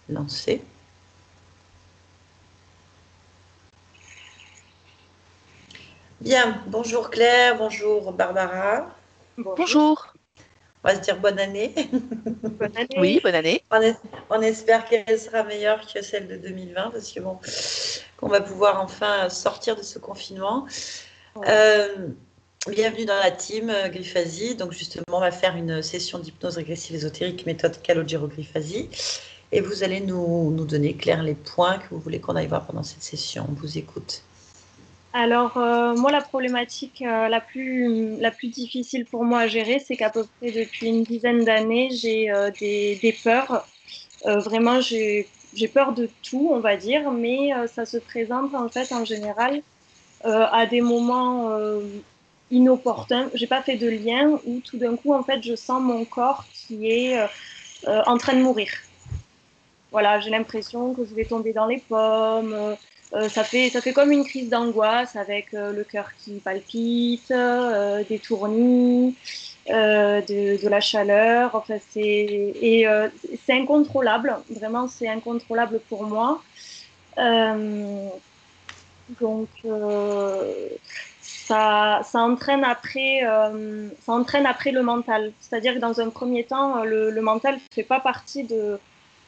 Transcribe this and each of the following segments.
Lancer. Bien, bonjour Claire, bonjour Barbara. Bonjour, Bonjour. On va se dire bonne année. bonne Oui, année. bonne année. On espère qu'elle sera meilleure que celle de 2020 parce que bon, qu'on va pouvoir enfin sortir de ce confinement. Oui. Euh, Bienvenue dans la team Griphasie. Donc justement, on va faire une session d'hypnose régressive ésotérique méthode Calogero Griphasie. Et vous allez nous donner, Claire, les points que vous voulez qu'on aille voir pendant cette session. On vous écoute. Alors, moi, la problématique la plus difficile pour moi à gérer, c'est qu'à peu près depuis une dizaine d'années, j'ai des peurs. Vraiment, j'ai peur de tout, on va dire, mais ça se présente en fait en général à des moments inopportuns. J'ai pas fait de lien où tout d'un coup, en fait, je sens mon corps qui est en train de mourir. Voilà, j'ai l'impression que je vais tomber dans les pommes. Ça fait comme une crise d'angoisse avec le cœur qui palpite, des tournis, de la chaleur. Enfin, c'est incontrôlable. Vraiment, c'est incontrôlable pour moi. Euh, donc, ça entraîne après le mental. C'est-à-dire que dans un premier temps, le mental ne fait pas partie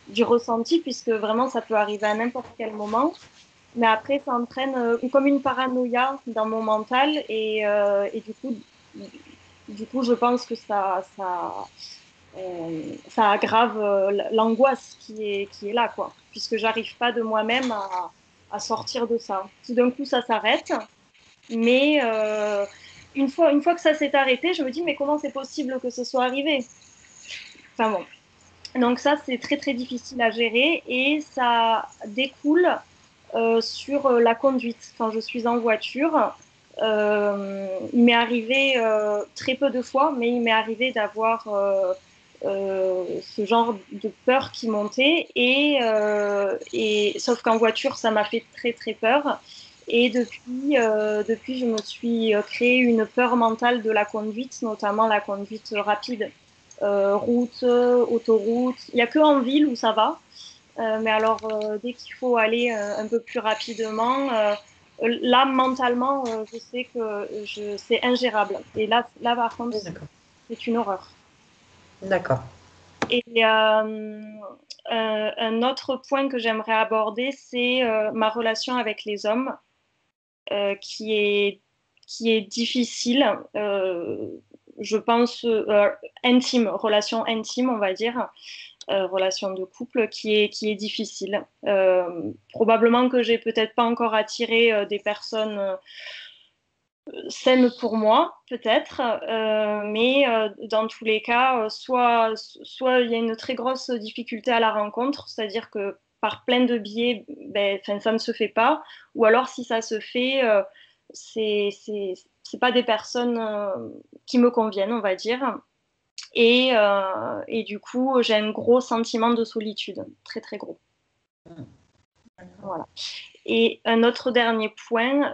du ressenti, puisque vraiment ça peut arriver à n'importe quel moment. Mais après, ça entraîne comme une paranoïa dans mon mental et du coup, je pense que ça aggrave l'angoisse qui est là, quoi, puisque j'arrive pas de moi-même à sortir de ça. Tout d'un coup, ça s'arrête, mais une fois que ça s'est arrêté, je me dis, mais comment c'est possible que ce soit arrivé? Enfin bon, donc ça, c'est très très difficile à gérer et ça découle sur la conduite. Quand je suis en voiture, il m'est arrivé très peu de fois, mais il m'est arrivé d'avoir ce genre de peur qui montait et sauf qu'en voiture, ça m'a fait très très peur. Et depuis, je me suis créé une peur mentale de la conduite, notamment la conduite rapide, route, autoroute. Il n'y a que en ville où ça va. Mais alors, dès qu'il faut aller un peu plus rapidement, là, mentalement, je sais que c'est ingérable. Et là, par contre, D'accord. c'est une horreur. D'accord. Et un autre point que j'aimerais aborder, c'est ma relation avec les hommes, qui est difficile, je pense, intime, relation intime, on va dire. Relation de couple qui est difficile. Probablement que j'ai peut-être pas encore attiré des personnes saines pour moi, peut-être, mais dans tous les cas, soit il y a une très grosse difficulté à la rencontre, c'est-à-dire que par plein de biais, ben, ça ne se fait pas, ou alors si ça se fait, c'est pas des personnes qui me conviennent, on va dire. Et du coup, j'ai un gros sentiment de solitude, très très gros. Voilà. Et un autre dernier point,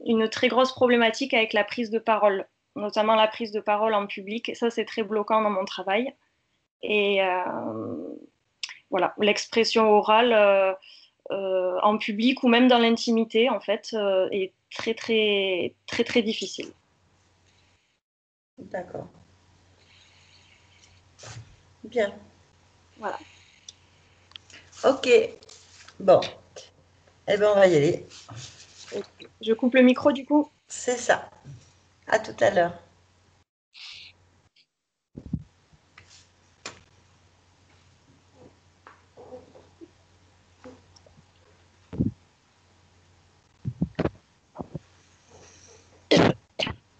une très grosse problématique avec la prise de parole, notamment la prise de parole en public. Ça, c'est très bloquant dans mon travail. Et voilà, l'expression orale en public ou même dans l'intimité, en fait, est très très très très difficile. D'accord. Bien. Voilà. Ok. Bon. Eh bien, on va y aller. Ok. Je coupe le micro du coup. C'est ça. À tout à l'heure.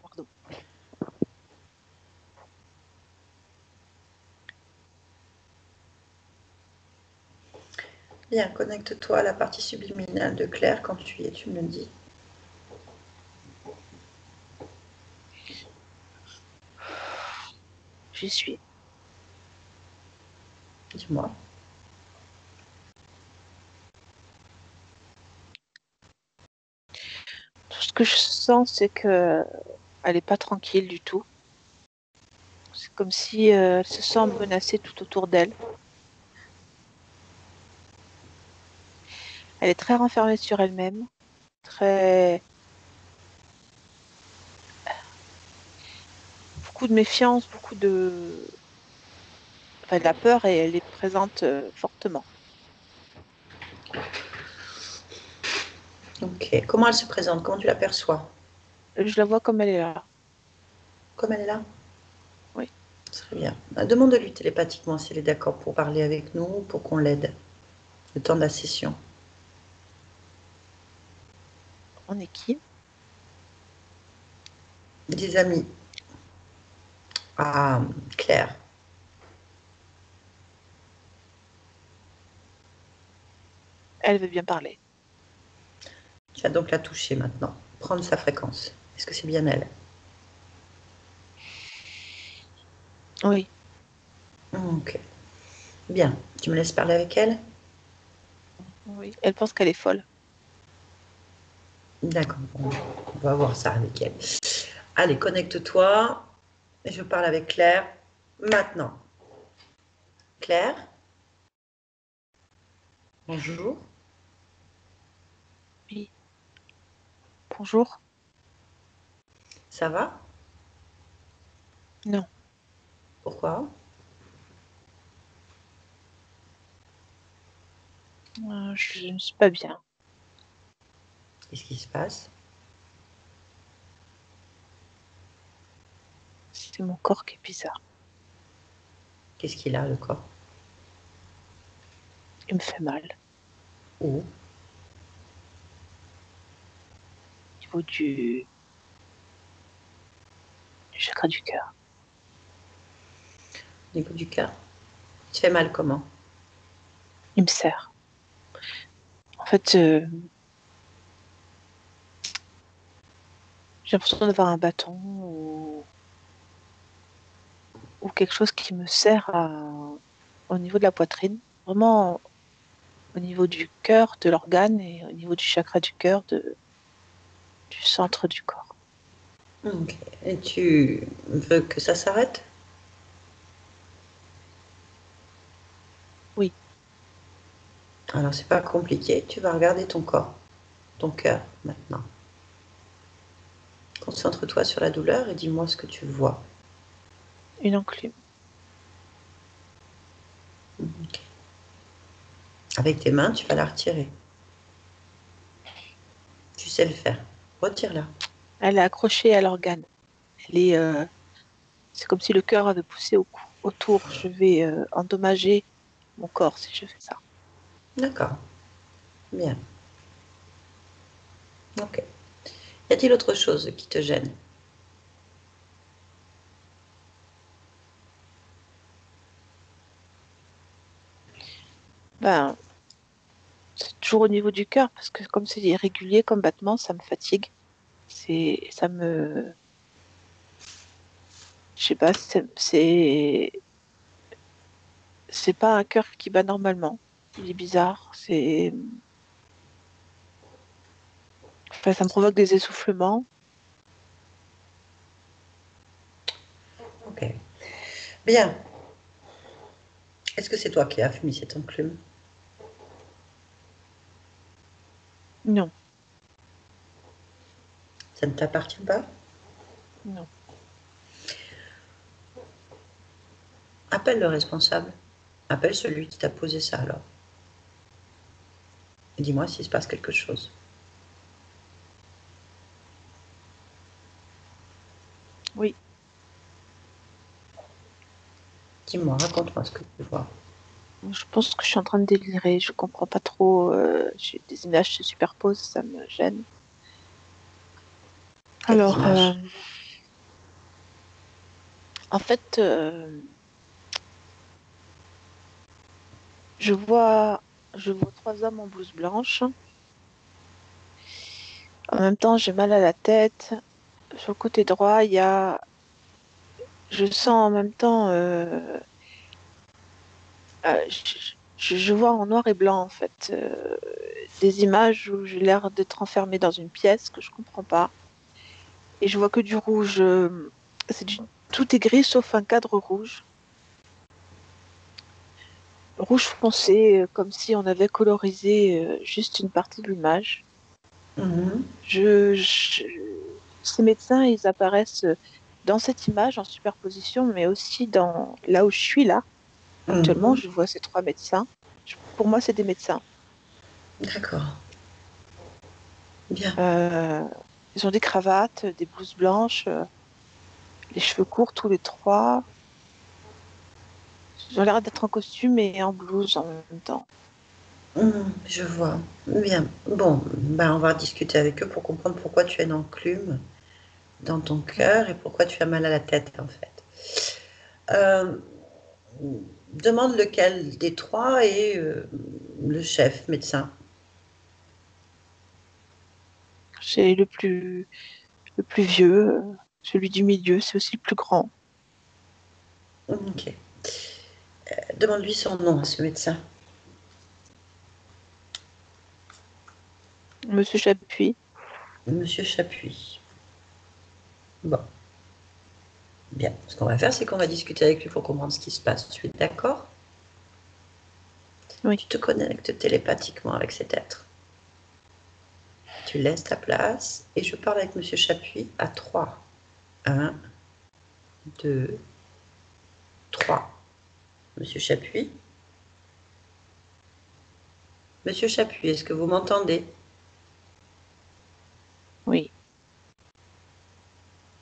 Pardon. Bien, connecte-toi à la partie subliminale de Claire quand tu y es, tu me le dis. J'y suis. Dis-moi. Tout ce que je sens, c'est que elle est pas tranquille du tout. C'est comme si elle se sent menacée tout autour d'elle. Elle est très renfermée sur elle-même, très beaucoup de méfiance, beaucoup de enfin, la peur et elle est présente fortement. Ok. Comment elle se présente? Comment tu l'aperçois? Je la vois comme elle est là. Comme elle est là? Oui. Très bien. Demande-lui télépathiquement si elle est d'accord pour parler avec nous ou pour qu'on l'aide le temps de la session. On est qui? Des amis. Ah, Claire. Elle veut bien parler. Tu vas donc la toucher maintenant. Prendre sa fréquence. Est-ce que c'est bien elle? Oui. Ok. Bien. Tu me laisses parler avec elle? Oui. Elle pense qu'elle est folle. D'accord. Bon, on va voir ça avec elle. Allez, connecte-toi. Je parle avec Claire maintenant. Claire, bonjour. Oui. Bonjour. Ça va? Non. Pourquoi? Je ne suis pas bien. Qu'est-ce qui se passe? C'est mon corps qui est bizarre. Qu'est-ce qu'il a, le corps? Il me fait mal. Où? Au niveau du chakra du cœur. Au niveau du cœur. Tu fais mal comment? Il me serre. En fait, j'ai l'impression d'avoir un bâton ou quelque chose qui me serre au niveau de la poitrine. Vraiment au niveau du cœur, de l'organe et au niveau du chakra du cœur, du centre du corps. Ok. Et tu veux que ça s'arrête? Oui. Alors, c'est pas compliqué. Tu vas regarder ton corps, ton cœur maintenant. Concentre-toi sur la douleur et dis-moi ce que tu vois. Une enclume. Ok. Avec tes mains, tu vas la retirer. Tu sais le faire. Retire-la. Elle est accrochée à l'organe. Elle est, c'est comme si le cœur avait poussé autour. Je vais endommager mon corps si je fais ça. D'accord. Bien. Ok. Y a-t-il autre chose qui te gêne? Ben, c'est toujours au niveau du cœur parce que comme c'est irrégulier comme battement, ça me fatigue. Ça me, je sais pas, c'est pas un cœur qui bat normalement. Il est bizarre. Enfin, ça me provoque des essoufflements. Ok. Bien. Est-ce que c'est toi qui as fumé cette enclume? Non, Ça ne t'appartient pas? non. Appelle le responsable. Appelle celui qui t'a posé ça alors. Et dis-moi s'il se passe quelque chose. Oui, Dis-moi, raconte-moi ce que tu vois. je pense que je suis en train de délirer. Je comprends pas trop. Des images se superposent, ça me gêne. Quelles Alors, images? en fait, je vois, je vois trois hommes en blouse blanche. En même temps, j'ai mal à la tête. Sur le côté droit, je sens en même temps, je vois en noir et blanc en fait des images où j'ai l'air d'être enfermée dans une pièce que je comprends pas et je vois que du rouge. Tout est gris sauf un cadre rouge. rouge foncé, comme si on avait colorisé juste une partie de l'image. Mhm. Je, je- Ces médecins, ils apparaissent dans cette image en superposition, mais aussi dans là où je suis là. Actuellement, Mhm. je vois ces trois médecins. Pour moi, c'est des médecins. D'accord. Bien. Euh, Ils ont des cravates, des blouses blanches, les cheveux courts tous les trois. Ils ont l'air d'être en costume et en blouse en même temps. Je vois. Bien. Bon, ben, on va discuter avec eux pour comprendre pourquoi tu as une enclume dans ton cœur et pourquoi tu as mal à la tête, en fait. Euh, Demande lequel des trois est le chef médecin. C'est le plus vieux, celui du milieu, c'est aussi le plus grand. Ok. Demande-lui son nom à ce médecin. Monsieur Chapuis. Monsieur Chapuis. Bon, bien. Ce qu'on va faire, c'est qu'on va discuter avec lui pour comprendre ce qui se passe. Tu es d'accord? Oui, Tu te connectes télépathiquement avec cet être. Tu laisses ta place et je parle avec Monsieur Chapuis à 3. 1, 2, 3. Monsieur Chapuis. Monsieur Chapuis, est-ce que vous m'entendez? oui.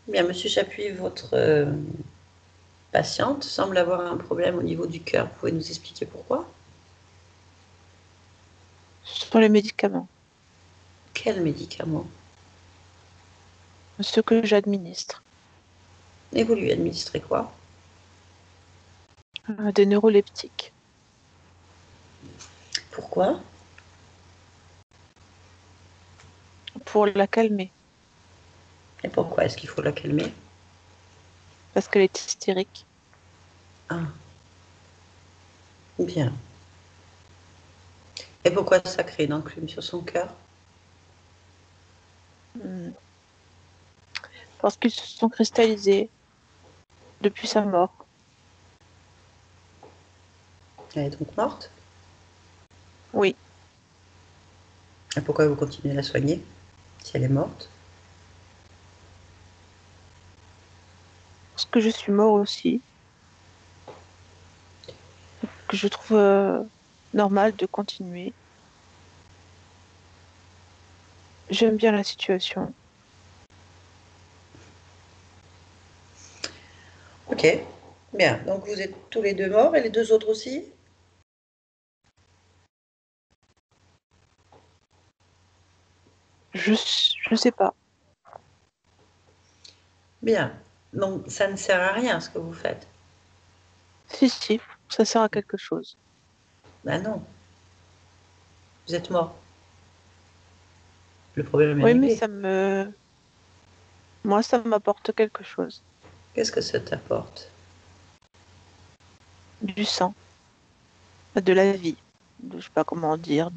Bien, Monsieur Chapuis, votre patiente semble avoir un problème au niveau du cœur. Vous pouvez nous expliquer pourquoi? Ce sont les médicaments, Quel médicament? ceux que j'administre. Et vous lui administrez quoi? Des neuroleptiques. Pourquoi? Pour la calmer, Et pourquoi est-ce qu'il faut la calmer? parce qu'elle est hystérique. Ah, bien. Et pourquoi ça crée une enclume sur son cœur? Hmm. Parce qu'ils se sont cristallisés depuis sa mort. Elle est donc morte? Oui, Et pourquoi vous continuez à la soigner si elle est morte? parce que je suis mort aussi, que je trouve normal de continuer. J'aime bien la situation. Ok, bien. Donc vous êtes tous les deux morts et les deux autres aussi? Je sais pas. Bien. Donc ça ne sert à rien ce que vous faites. Si, si, ça sert à quelque chose. Ben non, vous êtes mort. Le problème est Oui, mais réglé. moi, ça m'apporte quelque chose. Qu'est-ce que ça t'apporte? Du sang, de la vie. Je sais pas comment dire,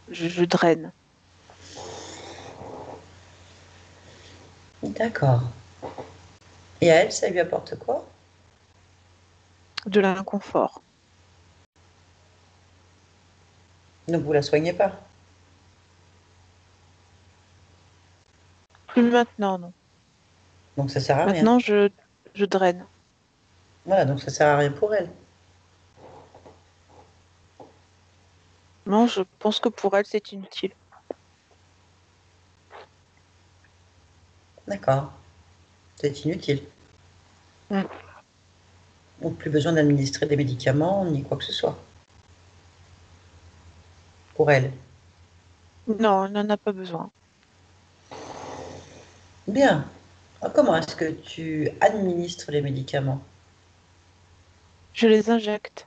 je draine. D'accord. Et à elle, ça lui apporte quoi? De l'inconfort. Donc vous la soignez pas. Plus maintenant, non. Donc ça sert à rien. Maintenant, je draine. Voilà, donc ça sert à rien pour elle. Non, je pense que pour elle, c'est inutile. D'accord. C'est inutile. Mm. Donc plus besoin d'administrer des médicaments ni quoi que ce soit. Pour elle. Non, elle n'en a pas besoin. Bien. Alors, comment est-ce que tu administres les médicaments? Je les injecte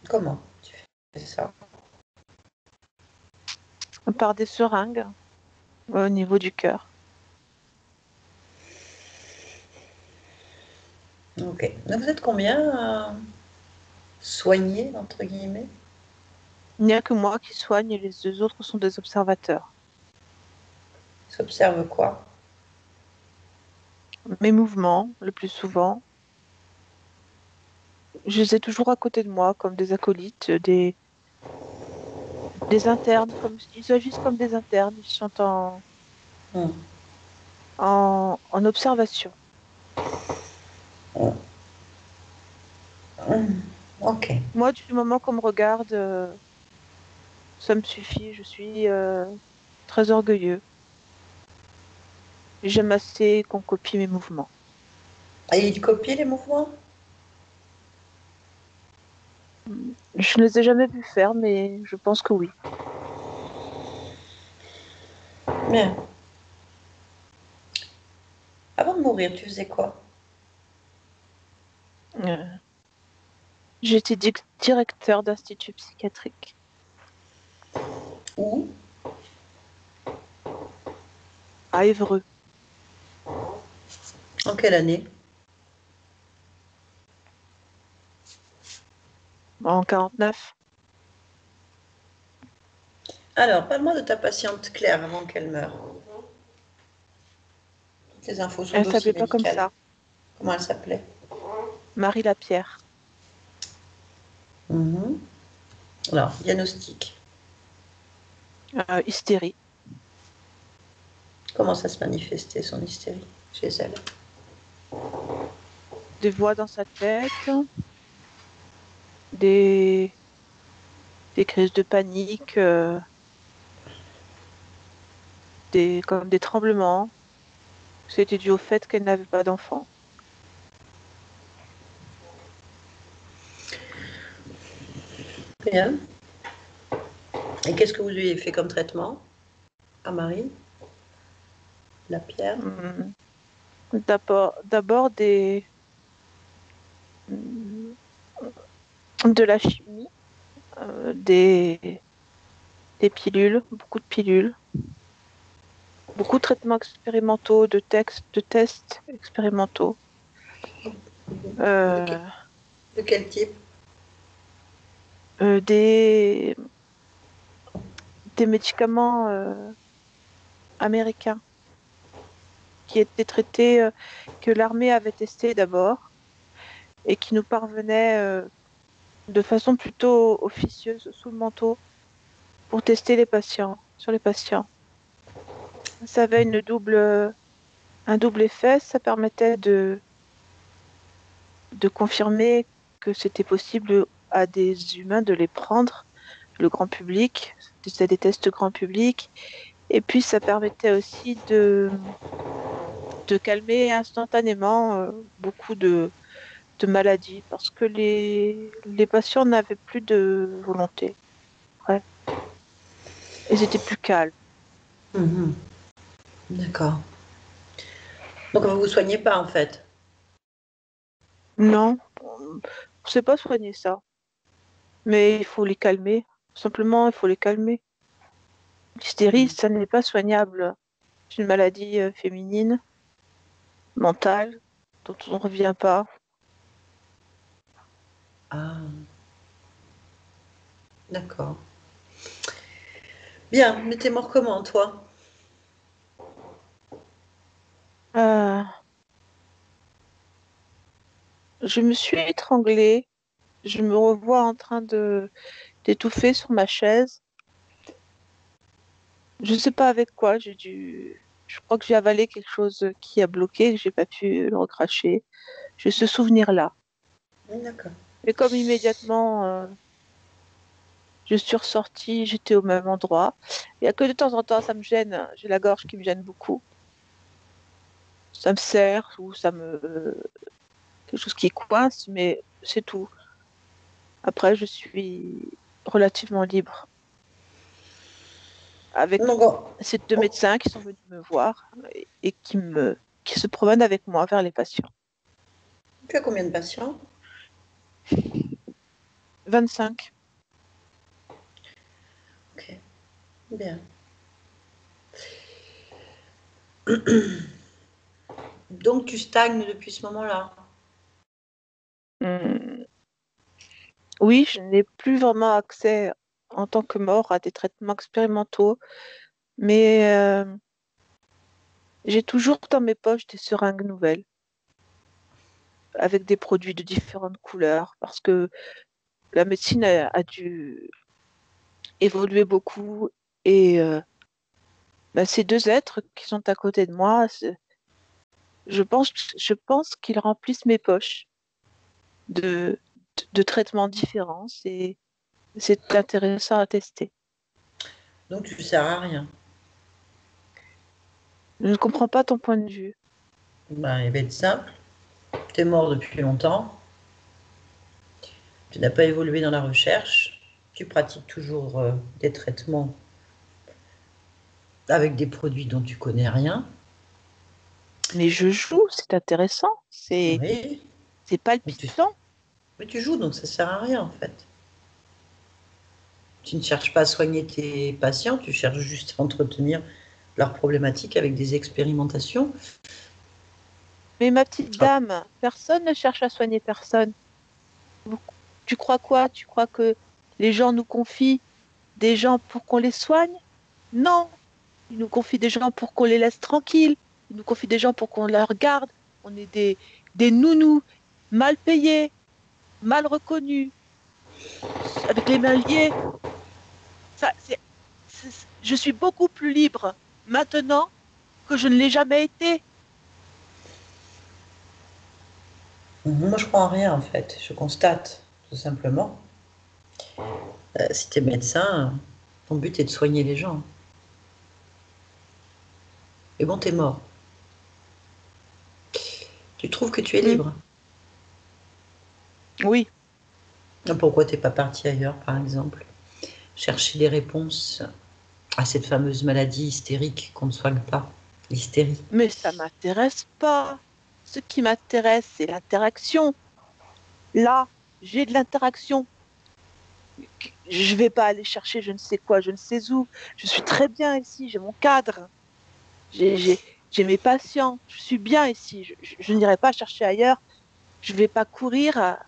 Comment tu fais ça? par des seringues au niveau du cœur. Ok. Donc vous êtes combien soignés, entre guillemets? Il n'y a que moi qui soigne et les deux autres sont des observateurs. S'observe quoi? Mes mouvements, le plus souvent, Je les ai toujours à côté de moi, comme des acolytes, des internes, comme, ils agissent comme des internes, ils sont Hmm. en observation. Ok. Moi, du moment qu'on me regarde, ça me suffit, je suis très orgueilleux. J'aime assez qu'on copie mes mouvements. Et il copie les mouvements? Je ne les ai jamais vus faire, mais je pense que oui. Bien. Avant de mourir, tu faisais quoi? Euh, J'étais directeur d'institut psychiatrique Où? à Évreux En quelle année? en 49. Alors, parle-moi de ta patiente Claire avant qu'elle meure. Toutes les infos sur le Elle dossier s'appelait pas comme médical. ça. Comment elle s'appelait? Marie Lapierre. Mhm. Alors, diagnostic. Hystérie. Comment ça se manifestait, son hystérie, chez elle? Des voix dans sa tête, des, des crises de panique, comme des tremblements. C'était dû au fait qu'elle n'avait pas d'enfant. Bien. Et qu'est-ce que vous lui avez fait comme traitement à Marie? La pierre? Hum, d'abord hum, de la chimie, des pilules, beaucoup de pilules, beaucoup de traitements expérimentaux, de tests expérimentaux, De, que- euh, de quel type? euh, des, des médicaments américains qui étaient traités, que l'armée avait testés d'abord et qui nous parvenaient de façon plutôt officieuse sous le manteau pour tester sur les patients. Ça avait un double effet, ça permettait de confirmer que c'était possible à des humains de les prendre, le grand public, c'était des tests grand public, et puis ça permettait aussi de calmer instantanément beaucoup de maladies, parce que les patients n'avaient plus de volonté. Ouais. Ils étaient plus calmes. Mhm. D'accord. Donc vous vous soignez pas en fait. Non, on ne sait pas soigner ça, mais il faut les calmer. Simplement, il faut les calmer. L'hystérie, ça n'est pas soignable. C'est une maladie féminine, mentale, dont on ne revient pas. Ah, d'accord. Bien, mais t'es mort comment, toi? Euh, je me suis étranglée. Je me revois en train de d'étouffer sur ma chaise. Je ne sais pas avec quoi. Je crois que j'ai avalé quelque chose qui a bloqué, que j'ai pas pu le recracher. J'ai ce souvenir-là. D'accord. Et comme immédiatement, je suis ressortie, j'étais au même endroit. Il y a que de temps en temps, ça me gêne. J'ai la gorge qui me gêne beaucoup. Ça me serre ou ça me quelque chose qui coince, mais c'est tout. Après, je suis relativement libre avec Donc, oh, ces deux oh, médecins qui sont venus me voir et qui se promènent avec moi vers les patients. tu as combien de patients? 25. Ok, bien. Donc tu stagnes depuis ce moment-là. Hum, Oui, je n'ai plus vraiment accès en tant que mort à des traitements expérimentaux, mais j'ai toujours dans mes poches des seringues nouvelles. avec des produits de différentes couleurs, parce que la médecine a dû évoluer beaucoup et ces deux êtres qui sont à côté de moi, je pense qu'ils remplissent mes poches de, de traitements différents. C'est intéressant à tester. Donc tu ne sers à rien. Je ne comprends pas ton point de vue. Ben, il va être simple. Tu es mort depuis longtemps. Tu n'as pas évolué dans la recherche. Tu pratiques toujours des traitements avec des produits dont tu connais rien. Mais je joue, c'est intéressant, Oui, c'est mais tu, palpitant. mais tu joues, donc ça sert à rien en fait. Tu ne cherches pas à soigner tes patients, tu cherches juste à entretenir leurs problématiques avec des expérimentations. Mais ma petite Ah, dame, personne ne cherche à soigner personne. Vous- Tu crois quoi? Tu crois que les gens nous confient des gens pour qu'on les soigne? Non, ils nous confient des gens pour qu'on les laisse tranquilles. Ils nous confient des gens pour qu'on les regarde. On est des nounous mal payés, mal reconnus, avec les mains liées. Ça, je suis beaucoup plus libre maintenant que je ne l'ai jamais été. moi, je crois en rien en fait. Je constate tout simplement. Si tu es médecin, ton but est de soigner les gens. Et bon, tu es mort. Tu trouves que tu es Hmm. libre. Oui, Pourquoi t'es pas parti ailleurs, par exemple? Chercher des réponses à cette fameuse maladie hystérique qu'on ne soigne pas, l'hystérie. mais ça m'intéresse pas. Ce qui m'intéresse, c'est l'interaction. Là, j'ai de l'interaction. Je vais pas aller chercher je ne sais quoi, je ne sais où. Je suis très bien ici, j'ai mon cadre, j'ai j'ai- j'ai mes patients, je suis bien ici. Je n'irai pas chercher ailleurs. Je vais pas courir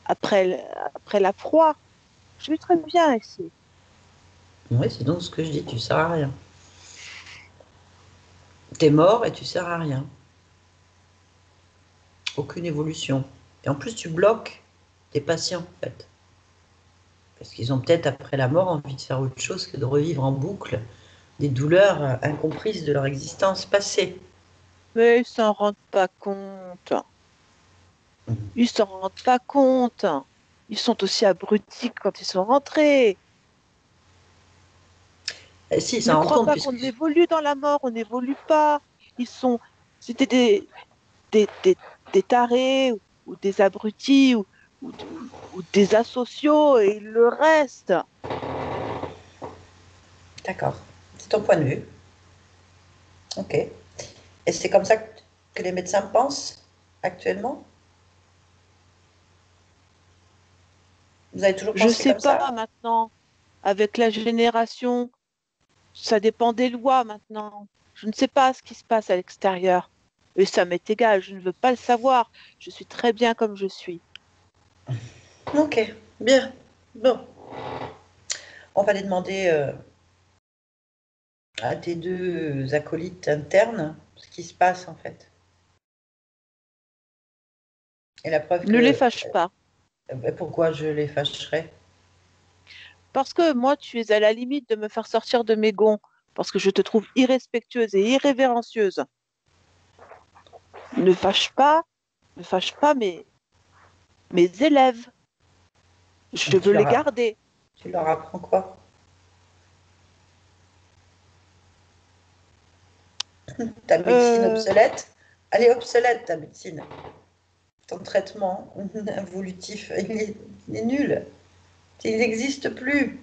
après la proie. Je suis très bien ici. Oui, c'est donc ce que je dis, tu sers à rien. T'es mort et tu sers à rien. Aucune évolution. Et en plus, tu bloques tes patients, en fait. Parce qu'ils ont peut-être, après la mort, envie de faire autre chose que de revivre en boucle des douleurs incomprises de leur existence passée. Mais ils s'en rendent pas compte. Ils s'en rendent pas compte. Ils sont aussi abrutis que quand ils sont rentrés. Et si, Ne ça rend crois compte, pas puisque qu'on évolue dans la mort, on n'évolue pas. Ils sont, c'était des, des, des tarés ou des abrutis ou des asociaux et le reste. d'accord, c'est ton point de vue. Ok. Et c'est comme ça que les médecins pensent actuellement? Vous avez toujours Je pensé sais comme pas ça? maintenant, avec la génération, ça dépend des lois maintenant. Je ne sais pas ce qui se passe à l'extérieur. Et ça m'est égal, je ne veux pas le savoir. Je suis très bien comme je suis. Ok, bien. Bon, on va aller demander à tes deux acolytes internes ce qui se passe en fait. Et la preuve Ne les que... fâche pas. Pourquoi je les fâcherais? Parce que moi, tu es à la limite de me faire sortir de mes gonds. Parce que je te trouve irrespectueuse et irrévérencieuse. Ne fâche pas, ne fâche pas mes élèves. Je veux Tu les leur, garder. tu leur apprends quoi? Ta médecine Euh, obsolète? Elle est obsolète, ta médecine. Ton traitement involutif, il est nul. Il n'existe plus.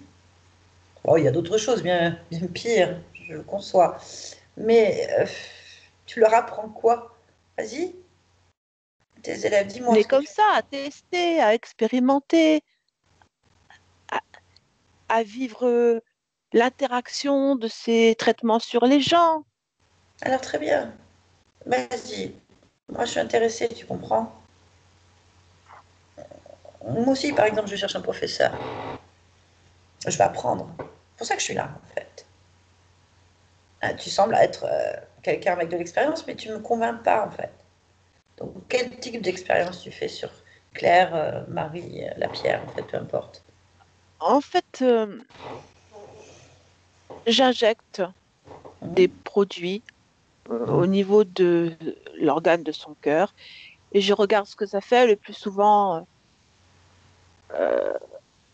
Oh, il y a d'autres choses bien, bien pires, je le conçois. Mais tu leur apprends quoi? Vas-y, tes élèves, dis-moi on est ce que comme tu... ça, à tester, à expérimenter, à, à vivre l'interaction de ces traitements sur les gens. Alors très bien, vas-y. Moi je suis intéressée, tu comprends? Moi aussi, par exemple, je cherche un professeur. Je vais apprendre. C'est pour ça que je suis là, en fait. Ah, tu sembles être quelqu'un avec de l'expérience, mais tu ne me convaincs pas, en fait. Donc, quel type d'expérience tu fais sur Claire, Marie, la pierre, en fait, peu importe. En fait, j'injecte des Mhm. produits au niveau de l'organe de son cœur et je regarde ce que ça fait. Le plus souvent,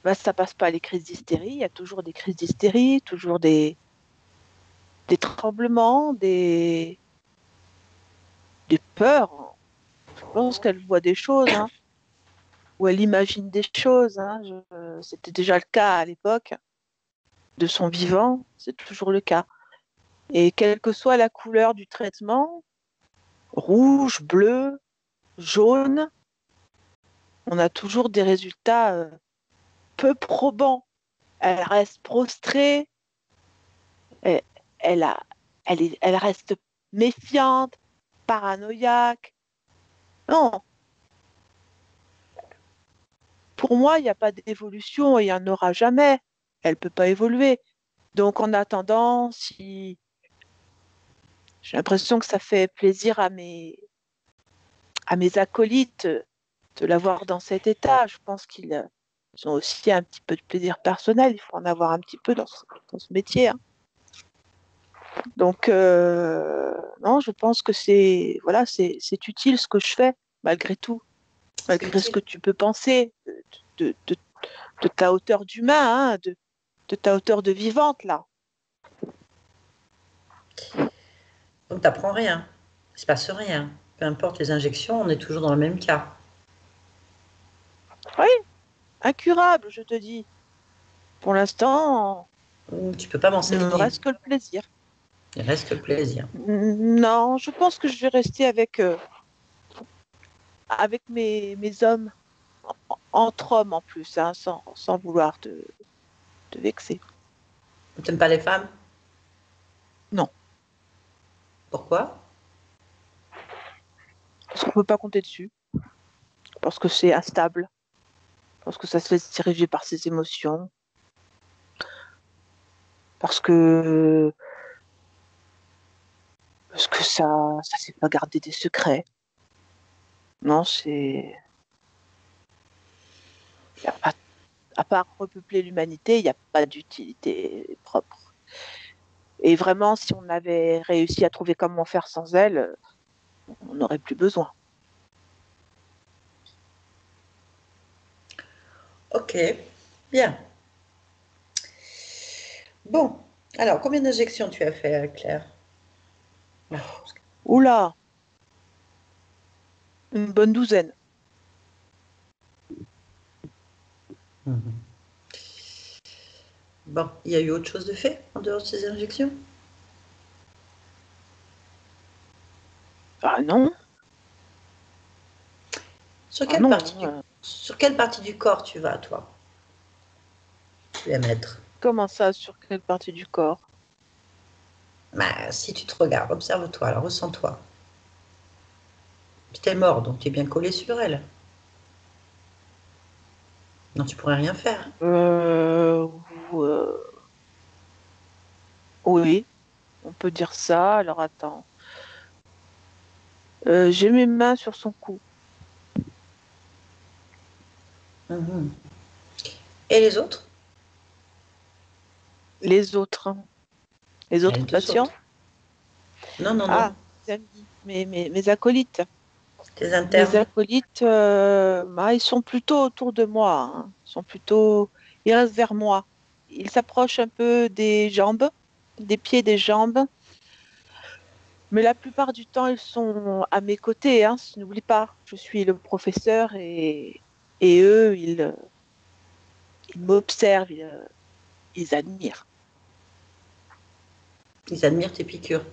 bah, ça passe pas les crises d'hystérie. Il y a toujours des crises d'hystérie, toujours des tremblements, des peurs. Je pense qu'elle voit des choses, hein, ou elle imagine des choses, hein. C'était déjà le cas à l'époque de son vivant, c'est toujours le cas. Et quelle que soit la couleur du traitement, rouge, bleu, jaune, on a toujours des résultats peu probants. Elle reste prostrée, elle, elle, a, elle reste méfiante, paranoïaque. Non, pour moi, il n'y a pas d'évolution et il n'y en aura jamais. Elle ne peut pas évoluer. Donc, en attendant, si j'ai l'impression que ça fait plaisir à mes acolytes de la voir dans cet état, je pense qu'ils ont aussi un petit peu de plaisir personnel. Il faut en avoir un petit peu dans ce métier, hein. Donc, non, je pense que c'est voilà, c'est utile ce que je fais, malgré tout, C'est malgré ce utile. que tu peux penser de, de, de ta hauteur d'humain, hein, de ta hauteur de vivante, là. Donc, tu n'apprends rien. Il ne se passe rien. Peu importe les injections, on est toujours dans le même cas. Oui, incurable, je te dis. Pour l'instant, Tu ne peux pas il ne me m'enseigner. reste que le plaisir. Il reste que le plaisir. Non, je pense que je vais rester avec mes hommes, entre hommes en plus, hein, sans vouloir te vexer. Tu n'aimes pas les femmes? Non, Pourquoi? parce qu'on ne peut pas compter dessus, parce que c'est instable, parce que ça se laisse diriger par ses émotions, parce que, parce que ça sait pas garder des secrets. Non, y a pas, à part repeupler l'humanité, il n'y a pas d'utilité propre. Et vraiment, si on avait réussi à trouver comment faire sans elle, on n'aurait plus besoin. Ok, bien. Bon, alors, combien d'injections tu as fait, Claire? Là. Oula, une bonne douzaine. Mhm. Bon, il y a eu autre chose de fait en dehors de ces injections? Ah non, Sur ah quelle non. partie sur quelle partie du corps tu vas, toi? Tu vas mettre. Comment ça, sur quelle partie du corps? Bah, si tu te regardes, observe-toi, alors ressens-toi. Tu es mort, donc tu es bien collé sur elle. Non, tu pourrais rien faire. Euh, euh, oui, on peut dire ça. Alors attends. J'ai mes mains sur son cou. Mhm. Et les autres? Les autres, hein. Les Les autres deux autres. patients? Non, non, non. Ah, mes amis, mes acolytes. Tes Mes internes. acolytes, bah, ils sont plutôt autour de moi, hein. Ils restent vers moi. Ils s'approchent un peu des jambes, des pieds des jambes, mais la plupart du temps, ils sont à mes côtés, hein. N'oublie pas, je suis le professeur et eux, ils m'observent, ils admirent. Ils admirent tes piqûres.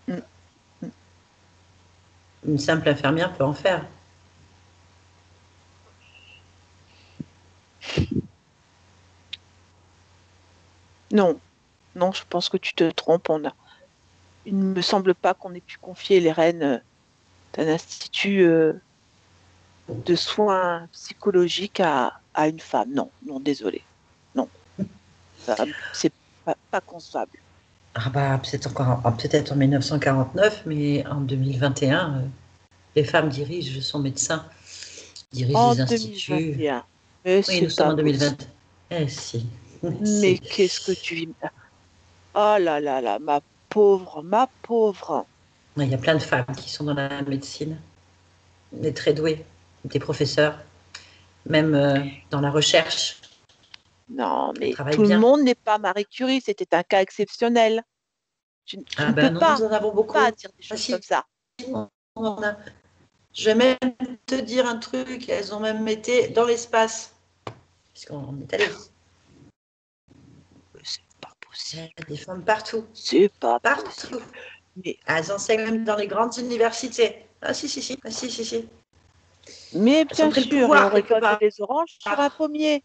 Mm, mm. Une simple infirmière peut en faire. Non, non, je pense que tu te trompes. Il ne me semble pas qu'on ait pu confier les rênes d'un institut de soins psychologiques à une femme. Non, non, désolé. Non, ça, c'est pas concevable. Ah bah peut-être encore, peut-être en 1949, mais en 2021, Les femmes dirigent, sont médecins, dirigent En des instituts. 2021. Mais Oui, nous c'est sommes pas en 2020. possible. Eh si, Mais si. qu'est-ce que tu vis? Oh là là là, ma pauvre, ma pauvre. Il y a plein de femmes qui sont dans la médecine, des très douées, des professeurs, même dans la recherche. Non, Elles mais travaillent tout le bien. monde n'est pas Marie Curie, c'était un cas exceptionnel. Tu Ah ne peux ben non, nous pas, en avons pas beaucoup. dire des Ah choses comme si, ça. on en a. Je vais même te dire un truc, elles ont même été dans l'espace, puisqu'on est allé. C'est pas Il y possible. a des femmes partout, C'est pas partout. possible. Mais, Elles enseignent même dans les grandes universités. Ah si, si, si, ah, si, si, si. mais Elles ont bien pris le sûr, et on pouvoir quelque récolte part. des oranges sur un pommier.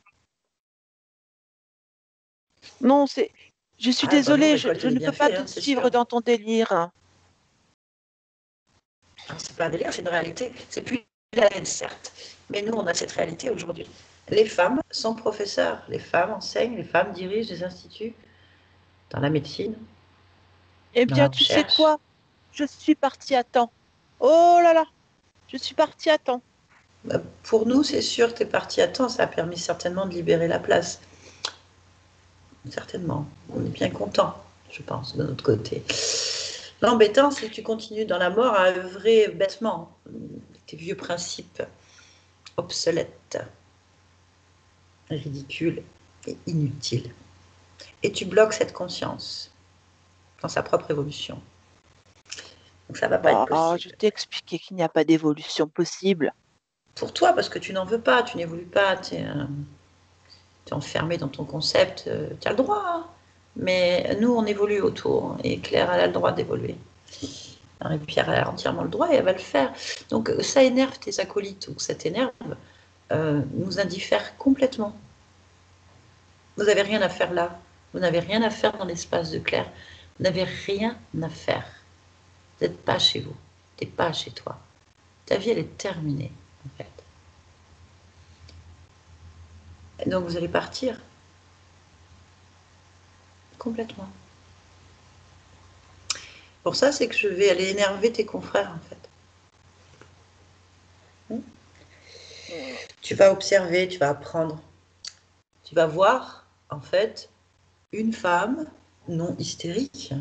Non, je suis Ah bah nous, on désolée, récolte je les ne peux pas bienfaits, te hein, c'est suivre sûr. dans ton délire. Alors, c'est pas un délire, c'est une réalité. C'est plus la laine, certes. Mais nous, on a cette réalité aujourd'hui. Les femmes sont professeurs, les femmes enseignent, les femmes dirigent des instituts dans la médecine, Eh dans la bien, tu sais recherche. quoi? Je suis partie à temps. Oh là là, je suis partie à temps. Bah, pour nous, c'est sûr que tu es parti à temps. Ça a permis certainement de libérer la place. Certainement. On est bien content, je pense, de notre côté. L'embêtant, c'est que tu continues dans la mort à œuvrer bêtement. Tes vieux principes obsolètes, ridicules et inutiles. Et tu bloques cette conscience dans sa propre évolution. Donc ça ne va pas être Ah, je possible. t'ai expliqué qu'il n'y a pas d'évolution possible. Pour toi, parce que tu n'en veux pas, tu n'évolues pas, tu es enfermé dans ton concept, tu as le droit. Hein. Mais nous, on évolue autour. Et Claire, elle a le droit d'évoluer. Et Pierre, elle a entièrement le droit et elle va le faire. Donc ça énerve tes acolytes, ou ça t'énerve, nous indiffère complètement. Vous n'avez rien à faire là. Vous n'avez rien à faire dans l'espace de Claire. Vous n'avez rien à faire. Vous n'êtes pas chez vous. Tu n'es pas chez toi. Ta vie, elle est terminée, en fait. Et donc, vous allez partir. Complètement. Pour ça, c'est que je vais aller énerver tes confrères, en fait. Tu vas observer, tu vas apprendre. Tu vas voir, en fait, une femme non hystérique.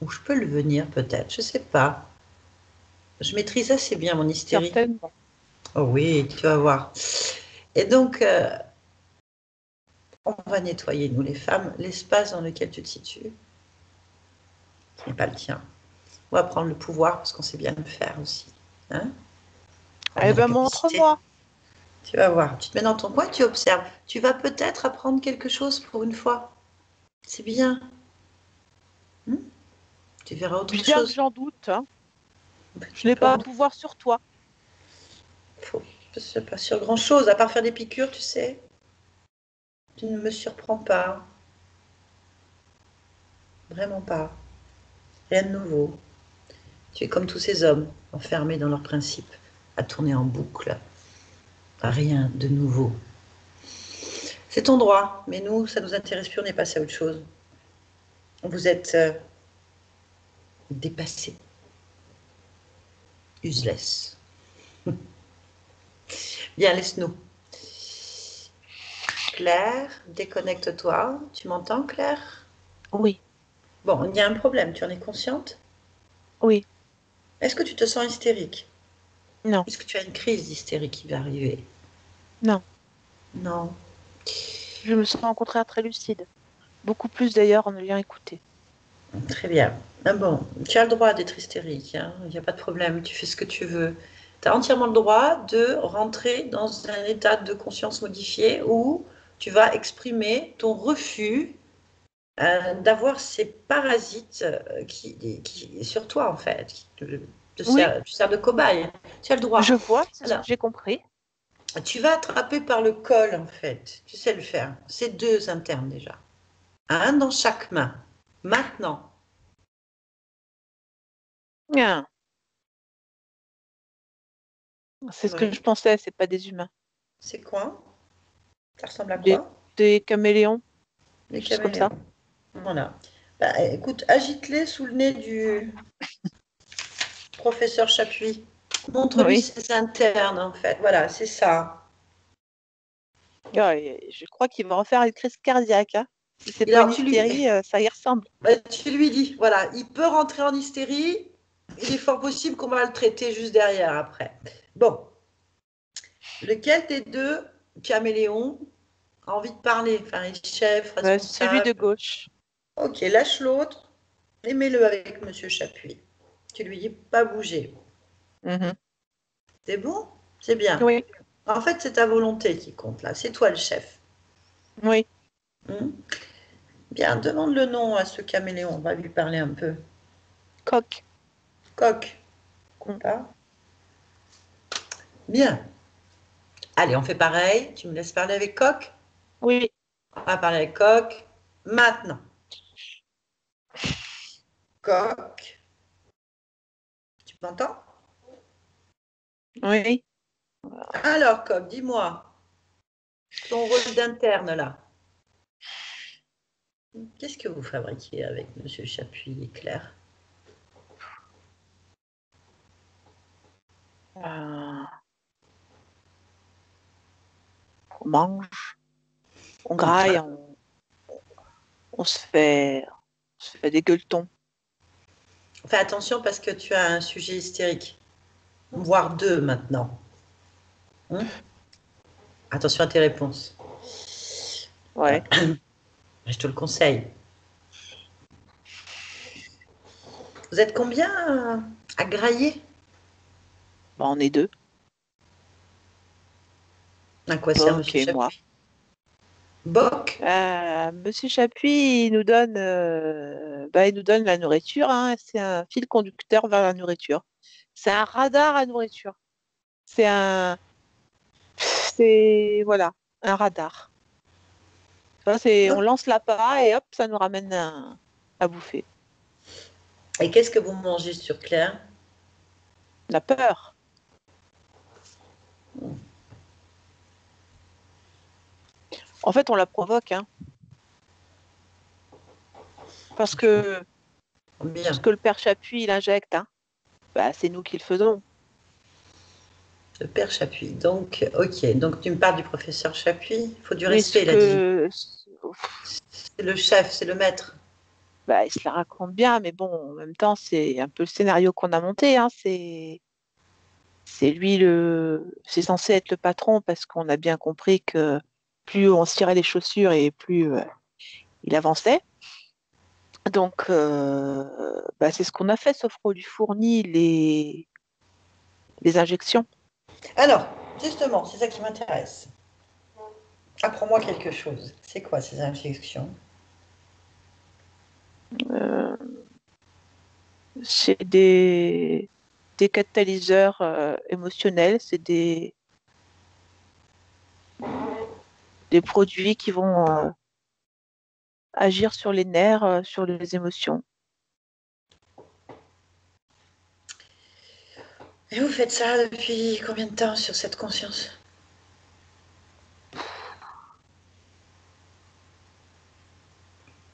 Ou je peux le devenir, peut-être. Je ne sais pas. Je maîtrise assez bien mon hystérie. Certainement. Oh oui, tu vas voir. Et donc, on va nettoyer, nous les femmes, l'espace dans lequel tu te situes, qui n'est pas le tien. On va prendre le pouvoir parce qu'on sait bien le faire aussi. Hein, on Eh a la bien, capacité. montre-moi. Tu vas voir. Tu te mets dans ton coin, tu observes. Tu vas peut-être apprendre quelque chose pour une fois. C'est bien. Tu verras autre Bien que chose. j'en doute, hein. Je Tu n'ai peux pas en... pouvoir sur toi. Faut... C'est pas sur grand-chose, à part faire des piqûres, tu sais. Tu ne me surprends pas. Vraiment pas. Rien de nouveau. Tu es comme tous ces hommes, enfermés dans leurs principes, à tourner en boucle. Rien de nouveau. C'est ton droit, mais nous, ça nous intéresse plus, on est passé à autre chose. Vous êtes dépassés, useless. Bien, laisse-nous. Claire, déconnecte-toi. Tu m'entends, Claire? Oui, Bon, il y a un problème, tu en es consciente? oui, Est-ce que tu te sens hystérique? non, Est-ce que tu as une crise d'hystérie qui va arriver? non. Non. Je me sens au contraire très lucide. Beaucoup plus d'ailleurs en ayant écouté. Très bien. Ah bon, tu as le droit d'être hystérique, hein. Il n'y a pas de problème, tu fais ce que tu veux. Tu as entièrement le droit de rentrer dans un état de conscience modifié où tu vas exprimer ton refus d'avoir ces parasites qui sur toi, en fait, qui Oui, tu sers de cobaye. Tu as le droit. je vois, c'est ce que Alors, j'ai compris. tu vas attraper par le col, en fait. Tu sais le faire. C'est deux internes déjà. Un dans chaque main. Maintenant. Bien. C'est ce que Oui. je pensais, c'est pas des humains. C'est quoi? Ça ressemble à Des, quoi? des caméléons, Les juste comme ça. caméléons. Voilà. Bah, écoute, agite-les sous le nez professeur Chapuis. Montre-lui Oui. ses internes, en fait. Voilà, c'est ça. Ouais, je crois qu'il va en faire une crise cardiaque, hein. Si c'est Et pas une alors, tu lui, hystérie, ça y ressemble. tu lui dis, voilà, il peut rentrer en hystérie. Il est fort possible qu'on va le traiter juste derrière après. Bon, lequel des deux caméléons a envie de parler? Enfin, est chef, Celui de responsable. gauche. Ok, lâche l'autre et mets-le avec Monsieur Chapuis. Tu lui dis pas bouger. Mhm. C'est bon? C'est bien. Oui, En fait, c'est ta volonté qui compte là. C'est toi le chef. oui. Hmm. Bien, demande le nom à ce caméléon. On va lui parler un peu. Coq. Coq. Mm. Pas. Bien. Allez, on fait pareil. Tu me laisses parler avec Coq? Oui, On va parler avec Coq. Maintenant. Coq. Tu m'entends? oui. Alors, Coq, dis-moi. Ton rôle d'interne là. Qu'est-ce que vous fabriquez avec Monsieur Chapuis et Claire? Euh, on mange, on graille, on se fait des gueuletons. Fais attention parce que tu as un sujet hystérique, voire deux maintenant. Hein. Attention à tes réponses. Ouais. Je te le conseille. Vous êtes combien à grailler? Bah, on est deux. À quoi sert Boc Monsieur et moi. Chapuis? Boc? Monsieur Chapuis, il nous donne la nourriture, hein. C'est un fil conducteur vers la nourriture. C'est un radar à nourriture. C'est voilà, un radar. Tu vois, on lance l'appât et hop, ça nous ramène à bouffer. Et qu'est-ce que vous mangez sur Claire? La peur. En fait, on la provoque, hein, parce que ce Bien. que le père Chapuis, il injecte, hein, bah, c'est nous qui le faisons. Le père Chapuis. Donc, ok. Donc, tu me parles du professeur Chapuis. Il faut du Oui, respect, il a dit. C'est le chef, c'est le maître. bah, il se la raconte bien, mais bon, en même temps, c'est un peu le scénario qu'on a monté, hein. C'est lui c'est censé être le patron parce qu'on a bien compris que plus on se tirait les chaussures et plus il avançait. Donc, bah, c'est ce qu'on a fait, sauf qu'on lui fournit les injections. Alors, justement, c'est ça qui m'intéresse. Apprends-moi quelque chose. C'est quoi ces injections? Euh, c'est des catalyseurs émotionnels, c'est des produits qui vont agir sur les nerfs, sur les émotions. Et vous faites ça depuis combien de temps sur cette conscience?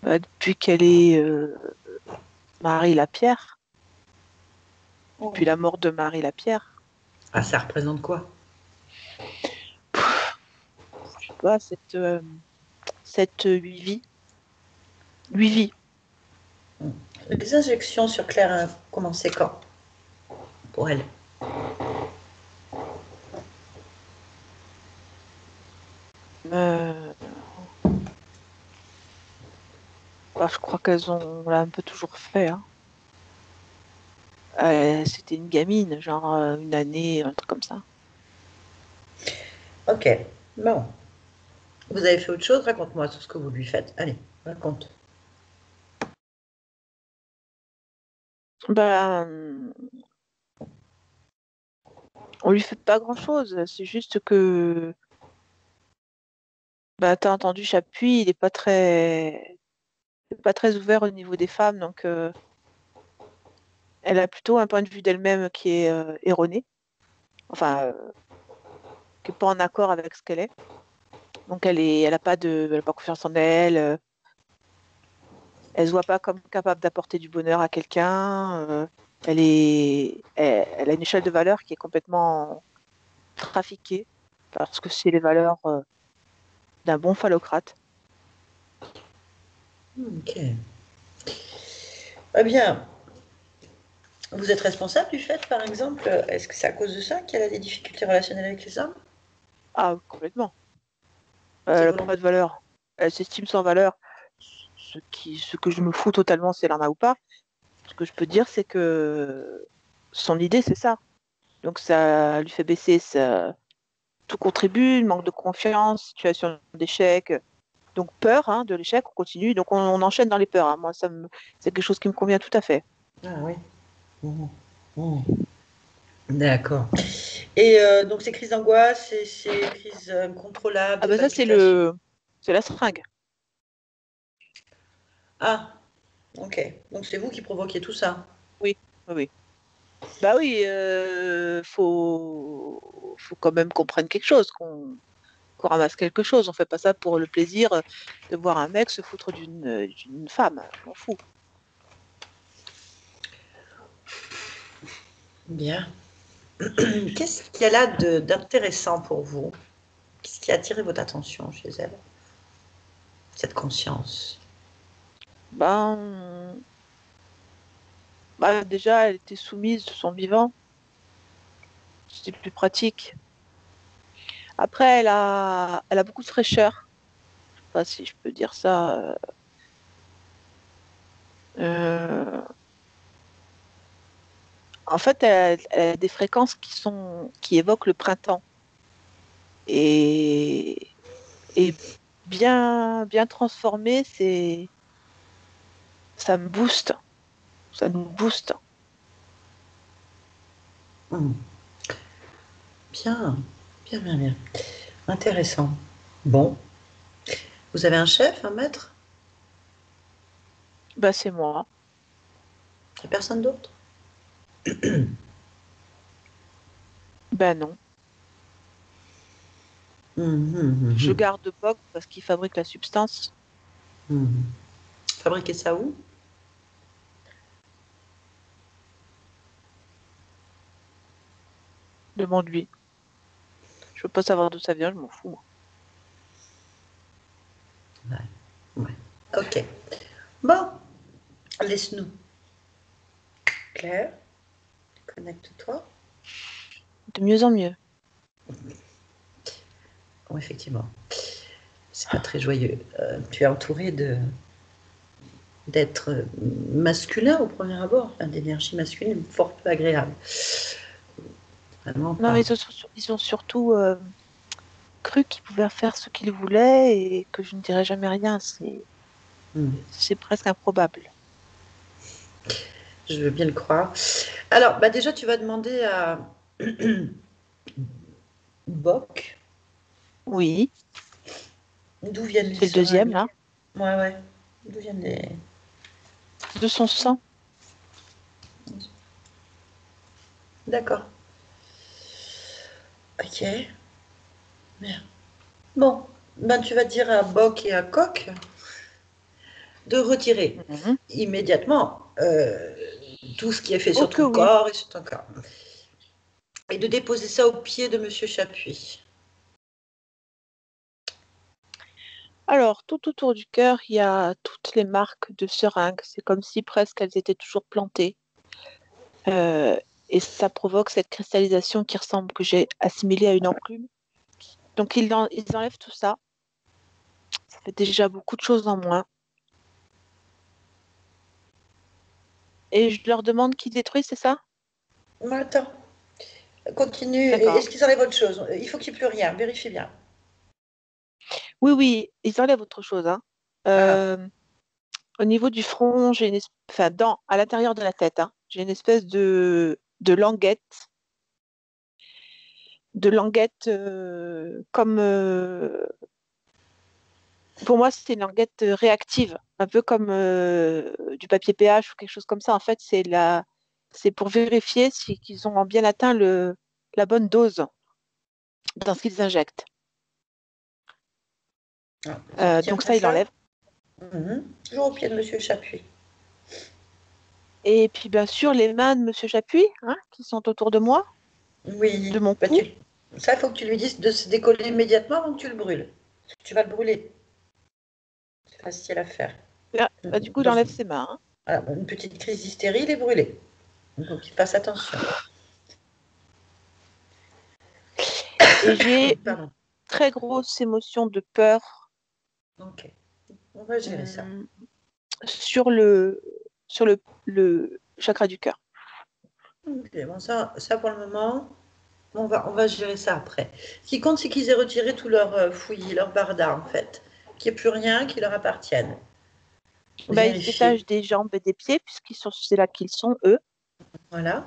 Depuis qu'elle est Marie Lapierre, depuis la mort de Marie Lapierre, Ah, ça représente quoi? je sais pas, cette 8 vies. 8 vies. Les injections sur Claire ont commencé quand? Pour elle. Euh, bah, je crois on l'a un peu toujours fait, hein. C'était une gamine, genre une année, un truc comme ça. Ok. Bon. Vous avez fait autre chose? Raconte-moi tout ce que vous lui faites. Allez, raconte. Ben, on lui fait pas grand-chose. C'est juste que, bah, t'as entendu Chapuis, il est pas très ouvert au niveau des femmes, donc elle a plutôt un point de vue d'elle-même qui est erroné, enfin, qui est pas en accord avec ce qu'elle est. Donc elle a pas confiance en elle. Elle se voit pas comme capable d'apporter du bonheur à quelqu'un. elle a une échelle de valeurs qui est complètement trafiquée parce que c'est les valeurs d'un bon phallocrate. Ok. Eh bien, vous êtes responsable du fait, par exemple, est-ce que c'est à cause de ça qu'elle a des difficultés relationnelles avec les hommes? Ah, complètement. C'est Elle n'a volontaire. pas de valeur. Elle s'estime sans valeur. Ce que je me fous totalement, c'est elle en a ou pas. Ce que je peux dire, c'est que son idée, c'est ça. Donc ça lui fait baisser tout contribue, manque de confiance, situation d'échec. Donc peur hein, de l'échec, on continue. Donc on enchaîne dans les peurs, hein. Moi, c'est quelque chose qui me convient tout à fait. Ah oui. Mhm. Mhm. D'accord. Et donc ces crises d'angoisse, ces crises incontrôlables, Ah ces ben ça, palpitations. c'est la seringue. Ah, ok. Donc c'est vous qui provoquez tout ça. Oui, oui, oui. Bah oui, faut quand même qu'on prenne quelque chose, qu'on ramasse quelque chose. On fait pas ça pour le plaisir de voir un mec se foutre d'une femme. Je m'en fous. Bien. Qu'est-ce qu'il y a là d'intéressant pour vous? Qu'est-ce qui a attiré votre attention chez elle? Cette conscience. Ben, déjà, elle était soumise de son vivant. C'était plus pratique. Après, elle a beaucoup de fraîcheur. Je sais pas si je peux dire ça. Euh, En fait, elle a des fréquences qui évoquent le printemps. Et, et bien transformé, ça me booste. Ça nous booste. Hmm. Bien, bien, bien, bien. Intéressant. Bon, vous avez un chef, un maître? Bah, c'est moi. Il n'y a personne d'autre? Ben non. Je Mhm, garde Bock parce qu'il fabrique la substance. mhm, mhm. Fabriquer ça où? Demande-lui. Je veux pas savoir d'où ça vient, je m'en fous, moi. Ouais, ouais. Ok. Bon, laisse-nous. Claire, connecte-toi. De mieux en mieux. Bon, effectivement, c'est pas très joyeux. Tu es entouré d'être masculin au premier abord, enfin, d'énergie masculine fort peu agréable. Vraiment Non, mais pas. ils ont surtout cru qu'ils pouvaient faire ce qu'ils voulaient et que je ne dirais jamais rien. Hmm. C'est presque improbable. Je veux bien le croire. Alors, bah déjà, tu vas demander à Bock Oui, d'où viennent les c'est le deuxième, seringues. là. Ouais, ouais. D'où viennent les. De son sang. D'accord. Ok. Merde. Bon, ben tu vas dire à Bock et à Coq de retirer Mhm. immédiatement tout ce qui est fait sur Oh que ton oui. corps et sur ton corps. Et de déposer ça au pied de Monsieur Chapuis. Alors, tout autour du cœur, il y a toutes les marques de seringues. C'est comme si presque elles étaient toujours plantées. Euh, et ça provoque cette cristallisation qui ressemble, que j'ai assimilée à une enclume. Donc, ils enlèvent tout ça. Ça fait déjà beaucoup de choses en moins. Et je leur demande qui détruit, c'est ça? Mais attends, continue. D'accord. Est-ce qu'ils enlèvent autre chose? Il faut qu'il n'y ait plus rien. Vérifie bien. Oui, oui, ils enlèvent autre chose, hein. Ah, Euh, Au niveau du front, enfin, à l'intérieur de la tête, hein, j'ai une espèce de languette comme, pour moi, c'est une languette réactive, un peu comme du papier pH ou quelque chose comme ça. En fait, c'est pour vérifier si qu'ils ont bien atteint la bonne dose dans ce qu'ils injectent. ah, tu Donc retiendras ça, il ça. enlève. Mhm. Toujours au pied de Monsieur Chapuis. Et puis, bien sûr, les mains de Monsieur Chapuis, hein, qui sont autour de moi, de Oui. mon Bah, cou. ça, il faut que tu lui dises de se décoller immédiatement avant que tu le brûles. Tu vas le brûler. C'est facile à faire. Là, bah, du coup, il Dans enlève une, ses mains, hein. voilà, une petite crise d'hystérie, il est brûlé. Donc, il faut qu'il fasse attention. Et j'ai une Pardon. très grosse émotion de peur Ok. On va gérer ça. hum, sur le chakra du cœur. Ok, bon, ça pour le moment, on va gérer ça après. Ce qui compte, c'est qu'ils aient retiré tout leur fouillis, leur barda, en fait. Qu'il n'y ait plus rien qui leur appartienne. Bah, ils se détachent Vérifier. des jambes et des pieds, puisqu'ils sont, c'est là qu'ils sont, eux. Voilà.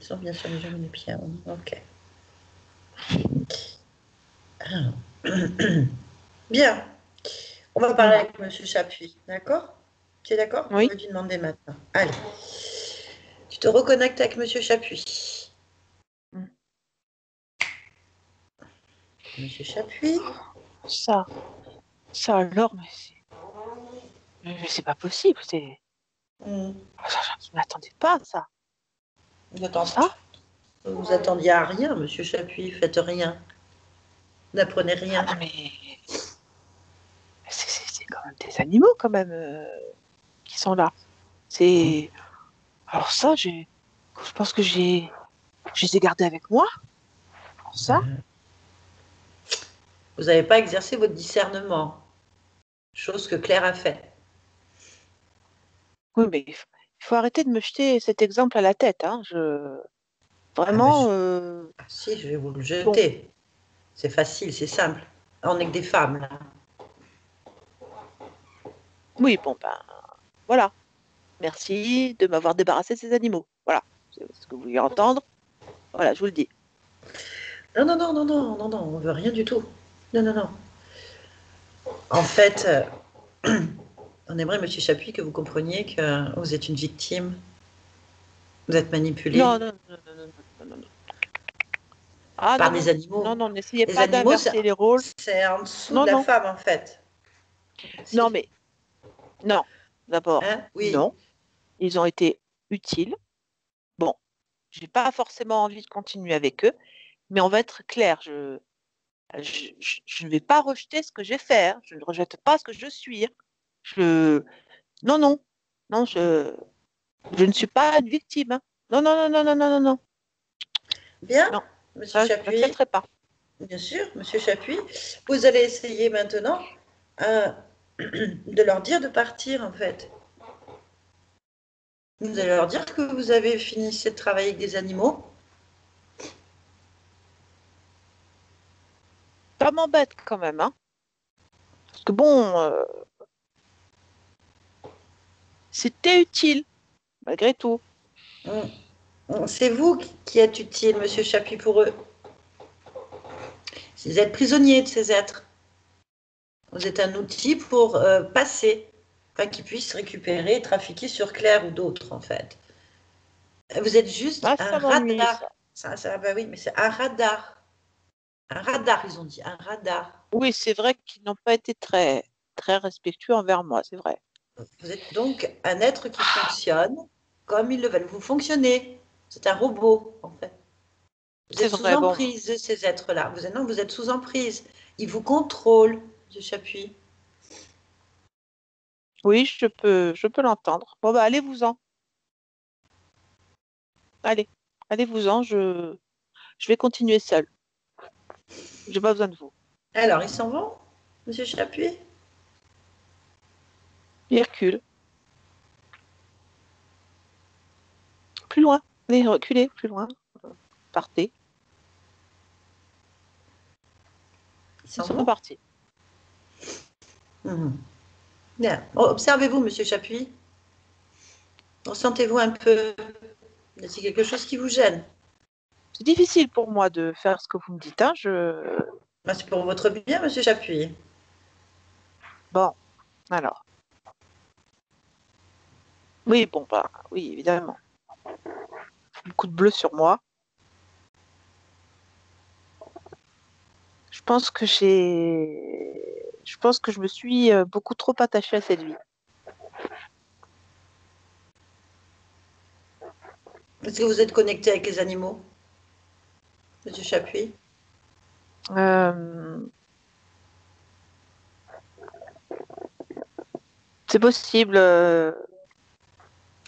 Ils sont bien sur les jambes et les pieds. Ok. Bien. On va parler Voilà. avec Monsieur Chapuis. D'accord? Tu es d'accord? On Oui. va lui demander maintenant. Allez. Tu te reconnectes avec Monsieur Chapuis. Mm. Monsieur Chapuis. Ça, ça alors, mais c'est pas possible. Hmm. Je ne m'attendais pas à ça. Vous attendez, Ça? vous attendiez à rien, Monsieur Chapuis. Faites rien. N'apprenez Ah rien. non, mais c'est quand même des animaux, quand même, qui sont là. C'est. Alors ça, je pense que je les ai gardés avec moi. Alors ça? Vous n'avez pas exercé votre discernement. Chose que Claire a fait. Oui, mais il faut arrêter de me jeter cet exemple à la tête, hein. Ah, ben, Vraiment, si, je vais vous le bon, jeter. C'est facile, c'est simple. On n'est que des femmes, là. oui, bon, ben, voilà. Merci de m'avoir débarrassé de ces animaux. Voilà, c'est ce que vous voulez entendre. Voilà, je vous le dis. Non, non, non, non, non, non, non, on veut rien du tout. Non, non, non. En fait, on aimerait, Monsieur Chapuis, que vous compreniez que vous êtes une victime, vous êtes Non, manipulé non, non, non, non, non, non, non. Ah par non, des non, non, animaux. non, n'essayez Les pas animaux, d'inverser les rôles. c'est en dessous de Non, la non, femme, en fait. non, Si. mais non. D'abord, Hein? Oui. non, ils ont été utiles. Bon, j'ai pas forcément envie de continuer avec eux, mais on va être clair. Je ne vais pas rejeter ce que j'ai fait, hein. Je ne rejette pas ce que je suis, hein. Je, non, non, non, je ne suis pas une victime, hein. Non, non, non, non, non, non, non, non, Bien, non. Monsieur Ça, je Chapuis. n'accepterai pas. Bien sûr, Monsieur Chapuis. Vous allez essayer maintenant euh, de leur dire de partir, en fait. Vous allez leur dire que vous avez fini de travailler avec des animaux. Ça m'embête quand même, hein. Parce que bon, c'était utile, malgré tout. C'est vous qui êtes utile, Monsieur Chapuis, pour eux. Vous êtes prisonnier de ces êtres. Vous êtes un outil pour passer, enfin qu'ils puissent récupérer et trafiquer sur Claire ou d'autres, en fait. Vous êtes juste Ah, un ça m'ennuie, radar. ça. Bah oui, mais c'est un radar. Un radar, ils ont dit, un radar. Oui, c'est vrai qu'ils n'ont pas été très, très respectueux envers moi, c'est vrai. Vous êtes donc un être qui fonctionne comme ils le veulent. Vous fonctionnez. C'est un robot, en fait. Vous C'est êtes sous vrai, bon. emprise de ces êtres-là. Non, vous êtes sous emprise. Ils vous contrôlent, Monsieur Chapuis. Oui, je peux l'entendre. Bon, bah, allez-vous-en. Allez, allez-vous-en, je vais continuer seule. J'ai pas besoin de vous. Alors, ils s'en vont, Monsieur Chapuis? Hercule, plus loin. Allez, reculez, plus loin. Partez. Ils Ils s'en sont vont? partis. Mhm. Bien. Observez-vous, Monsieur Chapuis. Ressentez-vous un peu. Y a-t-il quelque chose qui vous gêne? C'est difficile pour moi de faire ce que vous me dites, hein. Ben, c'est pour votre bien, Monsieur Chapuis. Bon, alors. Oui, bon, bah, oui, évidemment. Beaucoup de bleu sur moi. Je pense que je me suis beaucoup trop attachée à cette vie. Est-ce que vous êtes connecté avec les animaux, Monsieur Chapuis? Euh, c'est possible.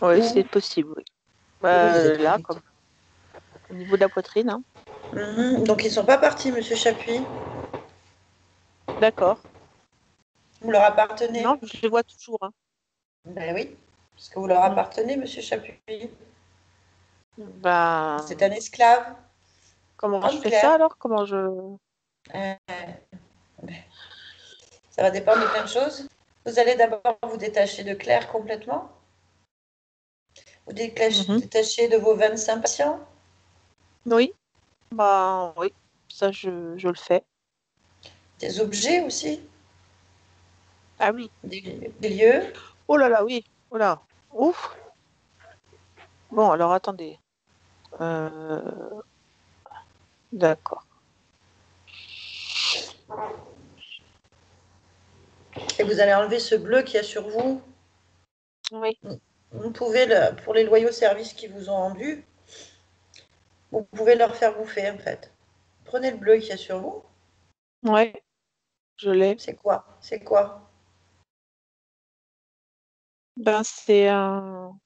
Oui, c'est Où? possible. Oui. Où vous êtes Là, connecté? comme au niveau de la poitrine. Hein. Donc ils sont pas partis, Monsieur Chapuis. D'accord. Vous leur appartenez? Non, je les vois toujours. Hein. Ben oui, parce que vous leur Mm. appartenez, Monsieur Chapuis. C'est Ben, un esclave. comment je Homme fais ça clair. alors? Comment je... Euh, Ça va dépendre de plein de choses. Vous allez d'abord vous détacher de Claire complètement. Vous Mhm. détacher de vos 25 patients. Oui, bah oui, ça je le fais. Des objets aussi. Ah oui. Des lieux. Oh là là, oui. Oh là. Ouf. Bon, alors attendez. Euh, D'accord. Et vous allez enlever ce bleu qu'il y a sur vous. Oui. Vous pouvez, pour les loyaux services qu'ils vous ont rendus, vous pouvez leur faire bouffer en fait. Prenez le bleu qu'il y a sur vous. Ouais, je l'ai. C'est quoi? C'est quoi? Ben c'est un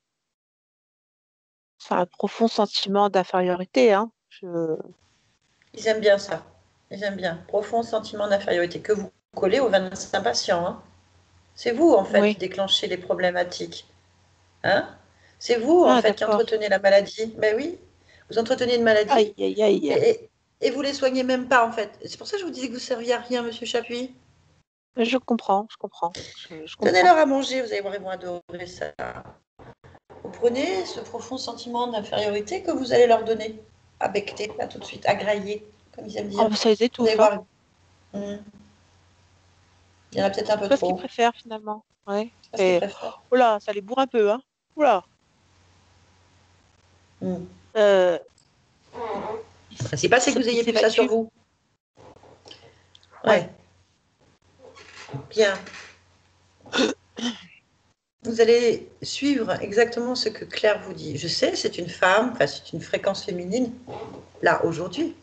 profond sentiment d'infériorité, hein. Ils aiment bien ça. Ils aiment bien. Profond sentiment d'infériorité que vous collez aux 25 patients. Hein. C'est vous en fait qui Oui. déclenchez les problématiques. Hein? C'est vous, en Ah, fait, qui d'accord. entretenez la maladie. Ben oui, vous entretenez une maladie Aïe, aïe, aïe. et, et vous les soignez même pas, en fait. C'est pour ça que je vous disais que vous serviez à rien, Monsieur Chapuis. Je comprends, je comprends. Je comprends. Donnez-leur à manger, vous allez voir, ils vont adorer ça. Vous prenez ce profond sentiment d'infériorité que vous allez leur donner, à becqueter, là, tout de suite, à grailler, comme ils aiment Oh, dire. ça les Vous allez étouffe, hein. voir, il y en a peut-être un peu C'est ce qu'ils trop. préfèrent finalement. Ouais. C'est pas ce qu'ils Et préfèrent. oh là, ça les bourre un peu, hein. Oula. Mm. Euh, Le principal, c'est que vous ils ayez plus ça sur s'évacuent. vous. Ouais. Ouais, bien. Vous allez suivre exactement ce que Claire vous dit. Je sais, c'est une femme, enfin, c'est une fréquence féminine, là, aujourd'hui.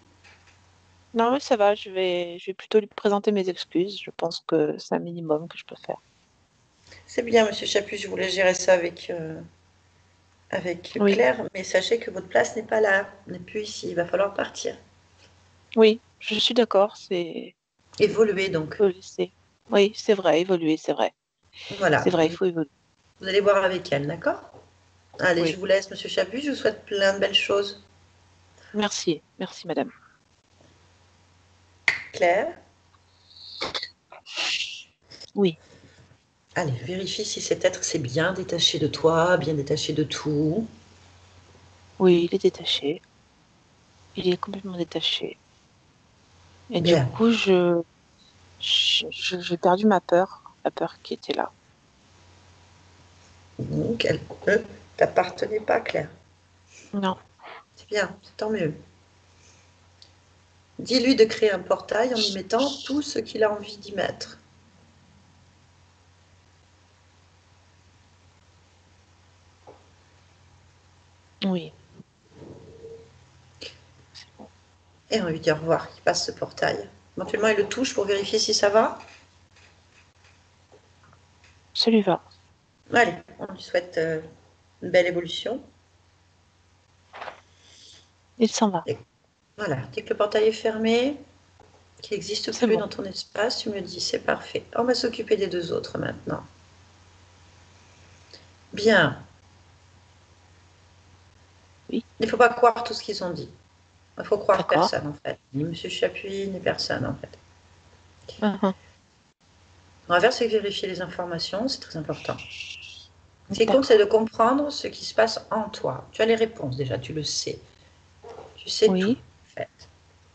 Non, mais ça va, je vais plutôt lui présenter mes excuses. Je pense que c'est un minimum que je peux faire. C'est bien, Monsieur Chaput, je voulais gérer ça avec Oui, Claire, mais sachez que votre place n'est pas là, n'est plus ici, il va falloir partir. oui, je suis d'accord, Évoluer, donc. faut laisser. Oui, c'est vrai, évoluer, c'est vrai. C'est Voilà, vrai, il faut évoluer. vous allez voir avec elle, d'accord? Allez, je Oui, vous laisse, Monsieur Chaput, je vous souhaite plein de belles choses. merci, merci madame. Claire, Oui, allez, vérifie si cet être s'est bien détaché de toi, bien détaché de tout. oui, il est détaché. Il est complètement détaché. Et du Bien. coup, j'ai perdu ma peur, la peur qui était là. Donc, elle ne t'appartenait pas, Claire. Non, C'est bien, c'est tant mieux. Dis-lui de créer un portail en y mettant tout ce qu'il a envie d'y mettre. oui, c'est bon. Et on lui dit au revoir, qu'il passe ce portail. Éventuellement, il le touche pour vérifier si ça va. Ça lui va. Allez, on lui souhaite une belle évolution. Il s'en va. Et voilà, dès que le portail est fermé, qu'il n'existe C'est plus bon. dans ton espace, tu me dis c'est parfait. On va s'occuper des deux autres maintenant. Bien. Oui, Il ne faut pas croire tout ce qu'ils ont dit. Il faut croire d'accord. personne en fait. Ni Monsieur Chapuis, ni personne en fait. Mhm. On va faire, c'est vérifier les informations, c'est très important. Ce qui compte, c'est D'accord. de comprendre ce qui se passe en toi. Tu as les réponses déjà, tu le sais. Tu sais tout, Oui, en fait.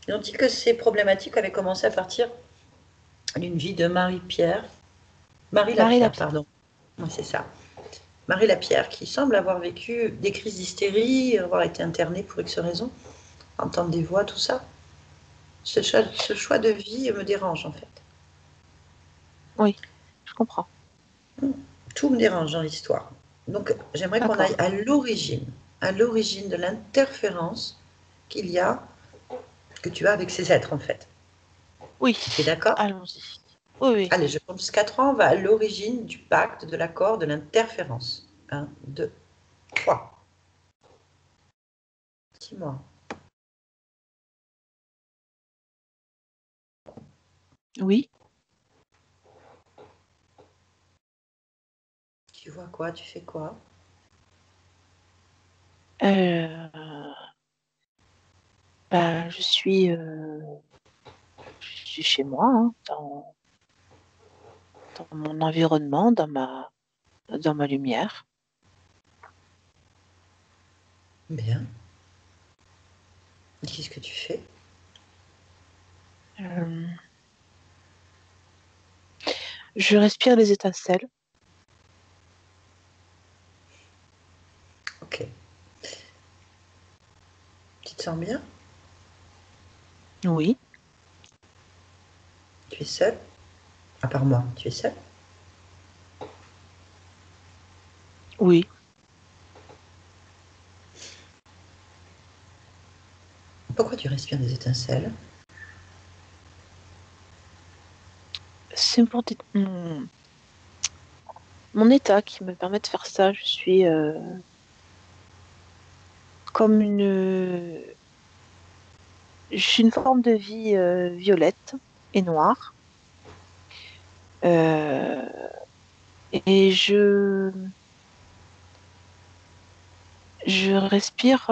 Et on dit que ces problématiques avaient commencé à partir d'une vie de Marie-Pierre. Marie Marie Lapierre, Lapierre. pardon. Oui, c'est ça. Marie Lapierre, qui semble avoir vécu des crises d'hystérie, avoir été internée pour X raisons, entendre des voix, tout ça. Ce choix de vie me dérange, en fait. Oui, je comprends. Tout me dérange dans l'histoire. Donc, j'aimerais qu'on aille D'accord. à l'origine. à l'origine de l'interférence qu'il y a, que tu as avec ces êtres en fait. Oui, Tu es d'accord? allons-y. Oui, oui. Allez, je compte jusqu'à 3, on va à l'origine du pacte, de l'accord, de l'interférence. 1, 2, 3. Dis-moi. Oui. Tu vois quoi? Tu fais quoi? Euh, je suis chez moi, hein, dans mon environnement, dans ma lumière. Bien. Qu'est-ce que tu fais? Euh, je respire les étincelles. Ok. Tu te sens bien? Oui, Tu es seule? À part moi, tu es seule? oui. Pourquoi tu respires des étincelles? C'est mon état qui me permet de faire ça. Je suis comme je suis une forme de vie violette et noire. Euh, et je respire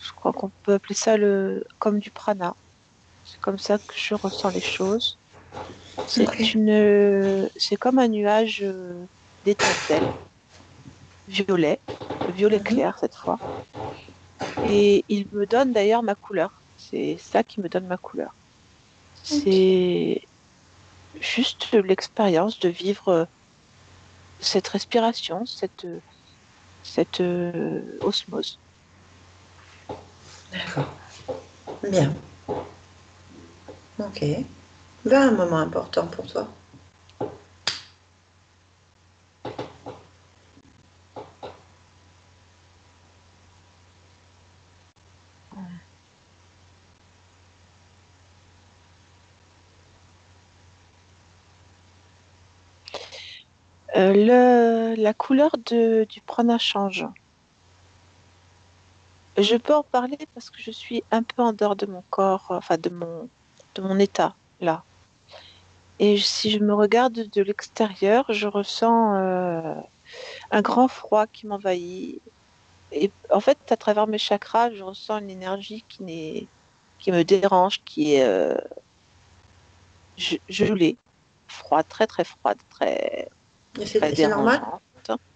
je crois qu'on peut appeler ça comme du prana. C'est comme ça que je ressens les choses. Ok. C'est comme un nuage d'étincelles, violet, violet Mhm. clair cette fois. Et il me donne d'ailleurs ma couleur. C'est ça qui me donne ma couleur. Ok. C'est juste l'expérience de vivre cette respiration, cette osmose. D'accord. Bien. Ok. Ben, un moment important pour toi. La couleur du prana change. Je peux en parler parce que je suis un peu en dehors de mon corps, enfin de mon état là. Et si je me regarde de l'extérieur, je ressens un grand froid qui m'envahit. Et en fait, à travers mes chakras, je ressens une énergie qui me dérange, qui est gelée, froide, très très froide, très Et très c'est normal? dérangeante.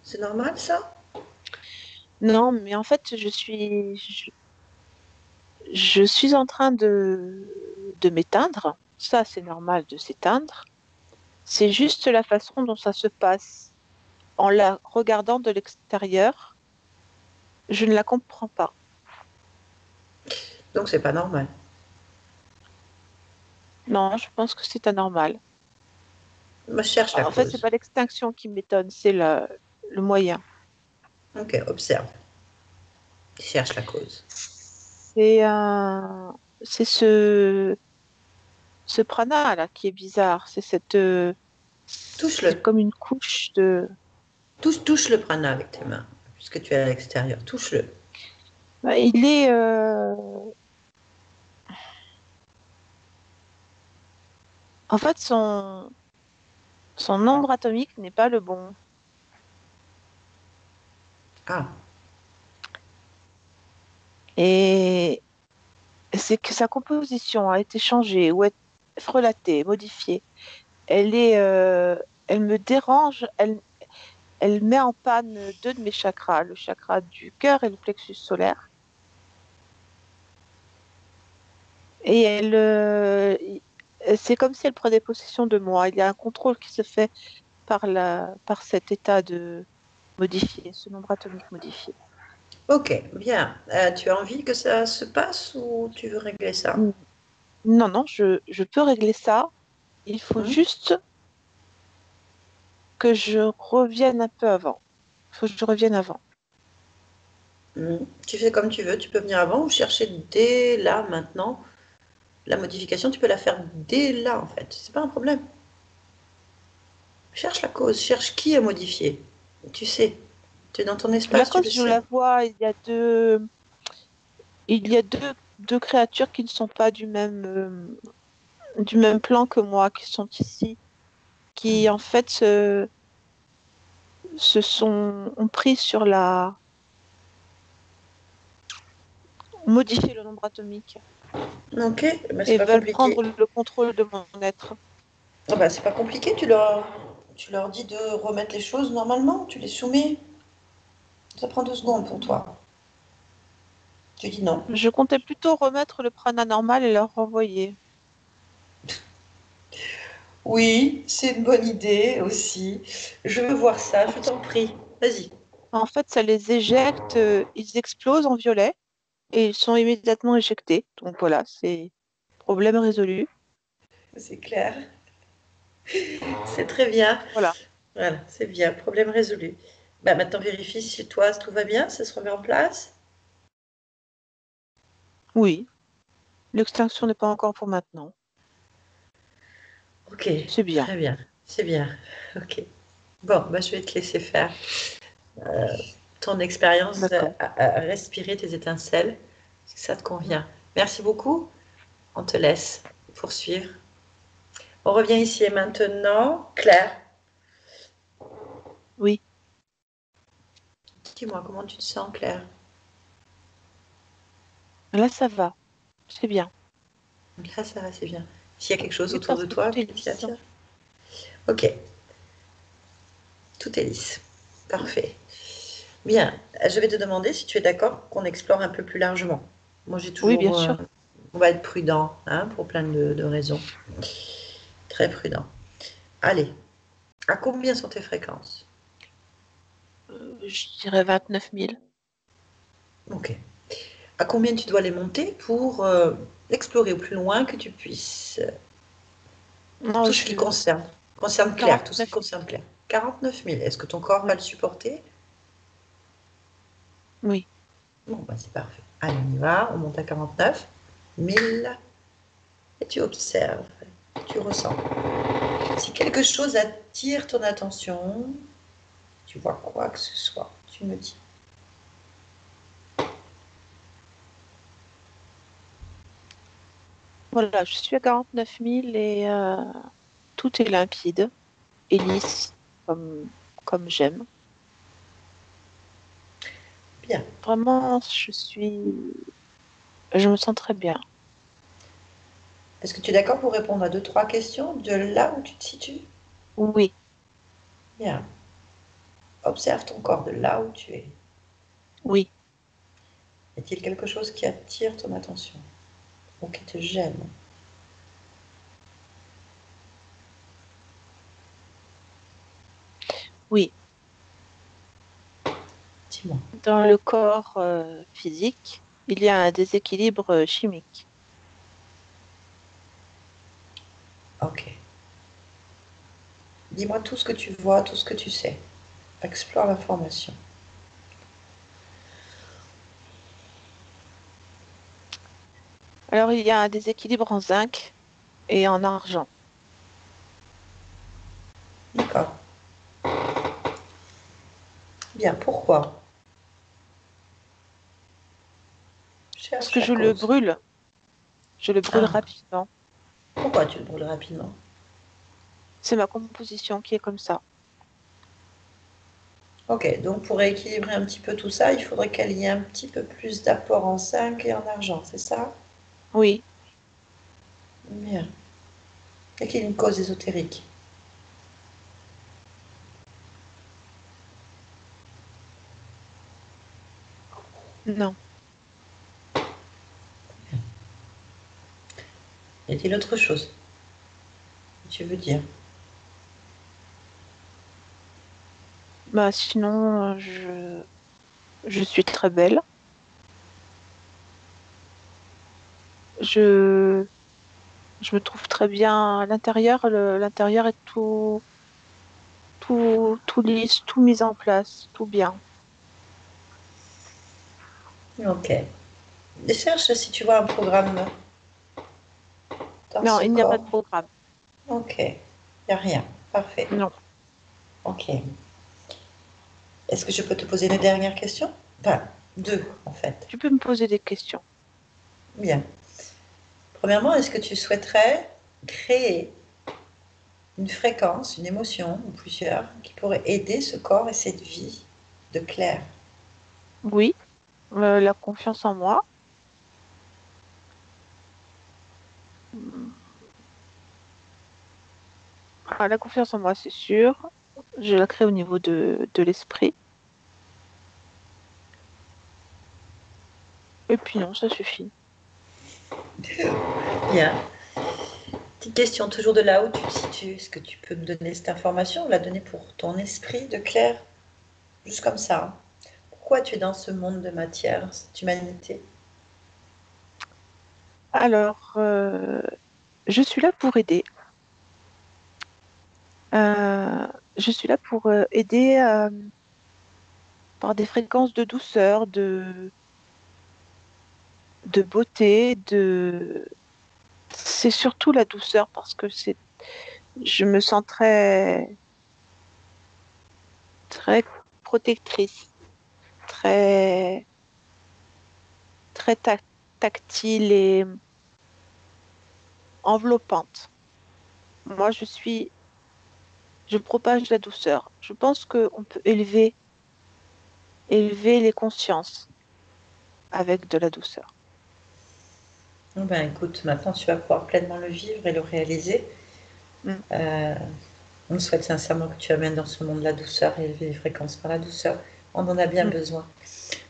C'est normal ça? Non, mais en fait, je suis en train de m'éteindre. Ça, c'est normal de s'éteindre. C'est juste la façon dont ça se passe. En la regardant de l'extérieur, je ne la comprends pas. Donc c'est pas normal. Non, je pense que c'est anormal. Moi, je cherche la En fait, c'est cause. pas l'extinction qui m'étonne, c'est le moyen. Ok, observe. Cherche la cause. C'est un, c'est ce prana là qui est bizarre. C'est Touche-le. comme une couche de. Touche le prana avec tes mains, puisque tu es à l'extérieur. Touche-le. Il est, en fait, son nombre atomique n'est pas le bon. Ah, Et c'est que sa composition a été changée ou est frelatée, modifiée. Elle est, elle me dérange. Elle met en panne deux de mes chakras, le chakra du cœur et le plexus solaire. Et c'est comme si elle prenait possession de moi. Il y a un contrôle qui se fait par cet état de modifié, ce nombre atomique modifié. ok, bien. Tu as envie que ça se passe ou tu veux régler ça? Mm. Non, non, je peux régler ça. Il faut Hein? juste que je revienne un peu avant. faut que je revienne avant. Tu fais comme tu veux, tu peux venir avant ou chercher dès là, maintenant. La modification, tu peux la faire dès là, en fait. C'est pas un problème. Cherche la cause, cherche qui a modifié. Tu sais, tu es dans ton La espace, tu le cause, je sais. la vois, il y a deux créatures qui ne sont pas du même plan que moi, qui sont ici, qui en fait ont pris ont modifié le nombre atomique Ok, ben, c'est et pas veulent compliqué. prendre le contrôle de mon être. Ah ben, c'est pas compliqué, tu leur dis de remettre les choses normalement, tu les soumets. Ça prend 2 secondes pour toi. Tu dis non. Je comptais plutôt remettre le prana normal et leur renvoyer. Oui, c'est une bonne idée aussi. Je veux voir ça, je t'en prie. Vas-y. En fait, ça les éjecte, ils explosent en violet et ils sont immédiatement éjectés. Donc voilà, c'est problème résolu. C'est clair. C'est très bien. Voilà. Voilà, c'est bien. Problème résolu. Bah, maintenant, vérifie si toi, tout va bien, ça se remet en place. Oui, l'extinction n'est pas encore pour maintenant. Ok, C'est bien. très bien. C'est bien. Ok. Bon, bah, je vais te laisser faire ton expérience D'accord. à respirer tes étincelles, si ça te convient. Merci beaucoup. On te laisse poursuivre. On revient ici et maintenant. Claire, Oui, dis-moi comment tu te sens, Claire. là ça va. C'est bien. Là, ça va, c'est bien. S'il y a quelque chose Oui, autour parce de que tout toi est qui lisse. t'attire. Ok, tout est lisse. Parfait. Bien, je vais te demander si tu es d'accord qu'on explore un peu plus largement. Moi, j'ai Oui, bien toujours. sûr. On va être prudent, hein, pour plein de raisons. Très prudent. Allez, à combien sont tes fréquences? Je dirais 29 000. Ok. À combien tu dois les monter pour explorer au plus loin que tu puisses Non, tout ce qui concerne Claire, tout ce qui 49 000. concerne Claire. 49 000. Est-ce que ton corps va Oui, le supporter? oui. Bon, bah, c'est parfait. Allez, on y va. On monte à 49 000 et tu observes, tu ressens. Si quelque chose attire ton attention, tu vois quoi que ce soit, tu me dis. Voilà, je suis à 49 000 et tout est limpide et lisse, comme j'aime. Bien. Vraiment, je me sens très bien. Est-ce que tu es d'accord pour répondre à deux, trois questions de là où tu te situes? Oui, Bien. Observe ton corps de là où tu es. oui, Y a-t-il quelque chose qui attire ton attention ou qui te gêne? oui. Dis-moi. Dans le corps physique, il y a un déséquilibre chimique. Ok. Dis-moi tout ce que tu vois, tout ce que tu sais. Explore l'information. Alors, il y a un déséquilibre en zinc et en argent. D'accord. Bien. Pourquoi? Parce Cherche que la je le cause. brûle. Je le brûle Ah, rapidement. pourquoi tu le brûles rapidement? C'est ma composition qui est comme ça. Ok, donc pour rééquilibrer un petit peu tout ça, il faudrait qu'il y ait un petit peu plus d'apport en zinc et en argent, c'est ça? Oui, Bien. Et qu'il y ait une cause ésotérique. non. Y a-t-il autre chose que tu veux dire? Bah, sinon, je suis très belle. Je, je me trouve très bien à l'intérieur. L'intérieur est tout tout lisse, tout mis en place, tout bien. Ok. Et cherche si tu vois un programme dans Non, ce il n'y a pas de corps. programme. Ok. Il n'y a rien. Parfait. Non. Ok. Est-ce que je peux te poser une dernière question? Enfin, deux, en fait. Tu peux me poser des questions. Bien. Premièrement, est-ce que tu souhaiterais créer une fréquence, une émotion, ou plusieurs, qui pourrait aider ce corps et cette vie de Claire? Oui, la confiance en moi. Hmm. Ah, la confiance en moi, c'est sûr. Je la crée au niveau de l'esprit. Et puis non, ça suffit. Bien. Petite question, toujours de là où tu te situes. Est-ce que tu peux me donner cette information, la donner pour ton esprit de Claire? Juste comme ça. Pourquoi tu es dans ce monde de matière, cette humanité? Alors, je suis là pour aider. Euh, je suis là pour aider par des fréquences de douceur, de beauté, c'est surtout la douceur parce que je me sens très protectrice, très, très tactile et enveloppante. Moi, je propage la douceur. Je pense qu'on peut élever les consciences avec de la douceur. Bon, ben, écoute, maintenant tu vas pouvoir pleinement le vivre et le réaliser. Mm. Euh, on souhaite sincèrement que tu amènes dans ce monde la douceur et élever les fréquences par la douceur. On en a bien Mm. besoin.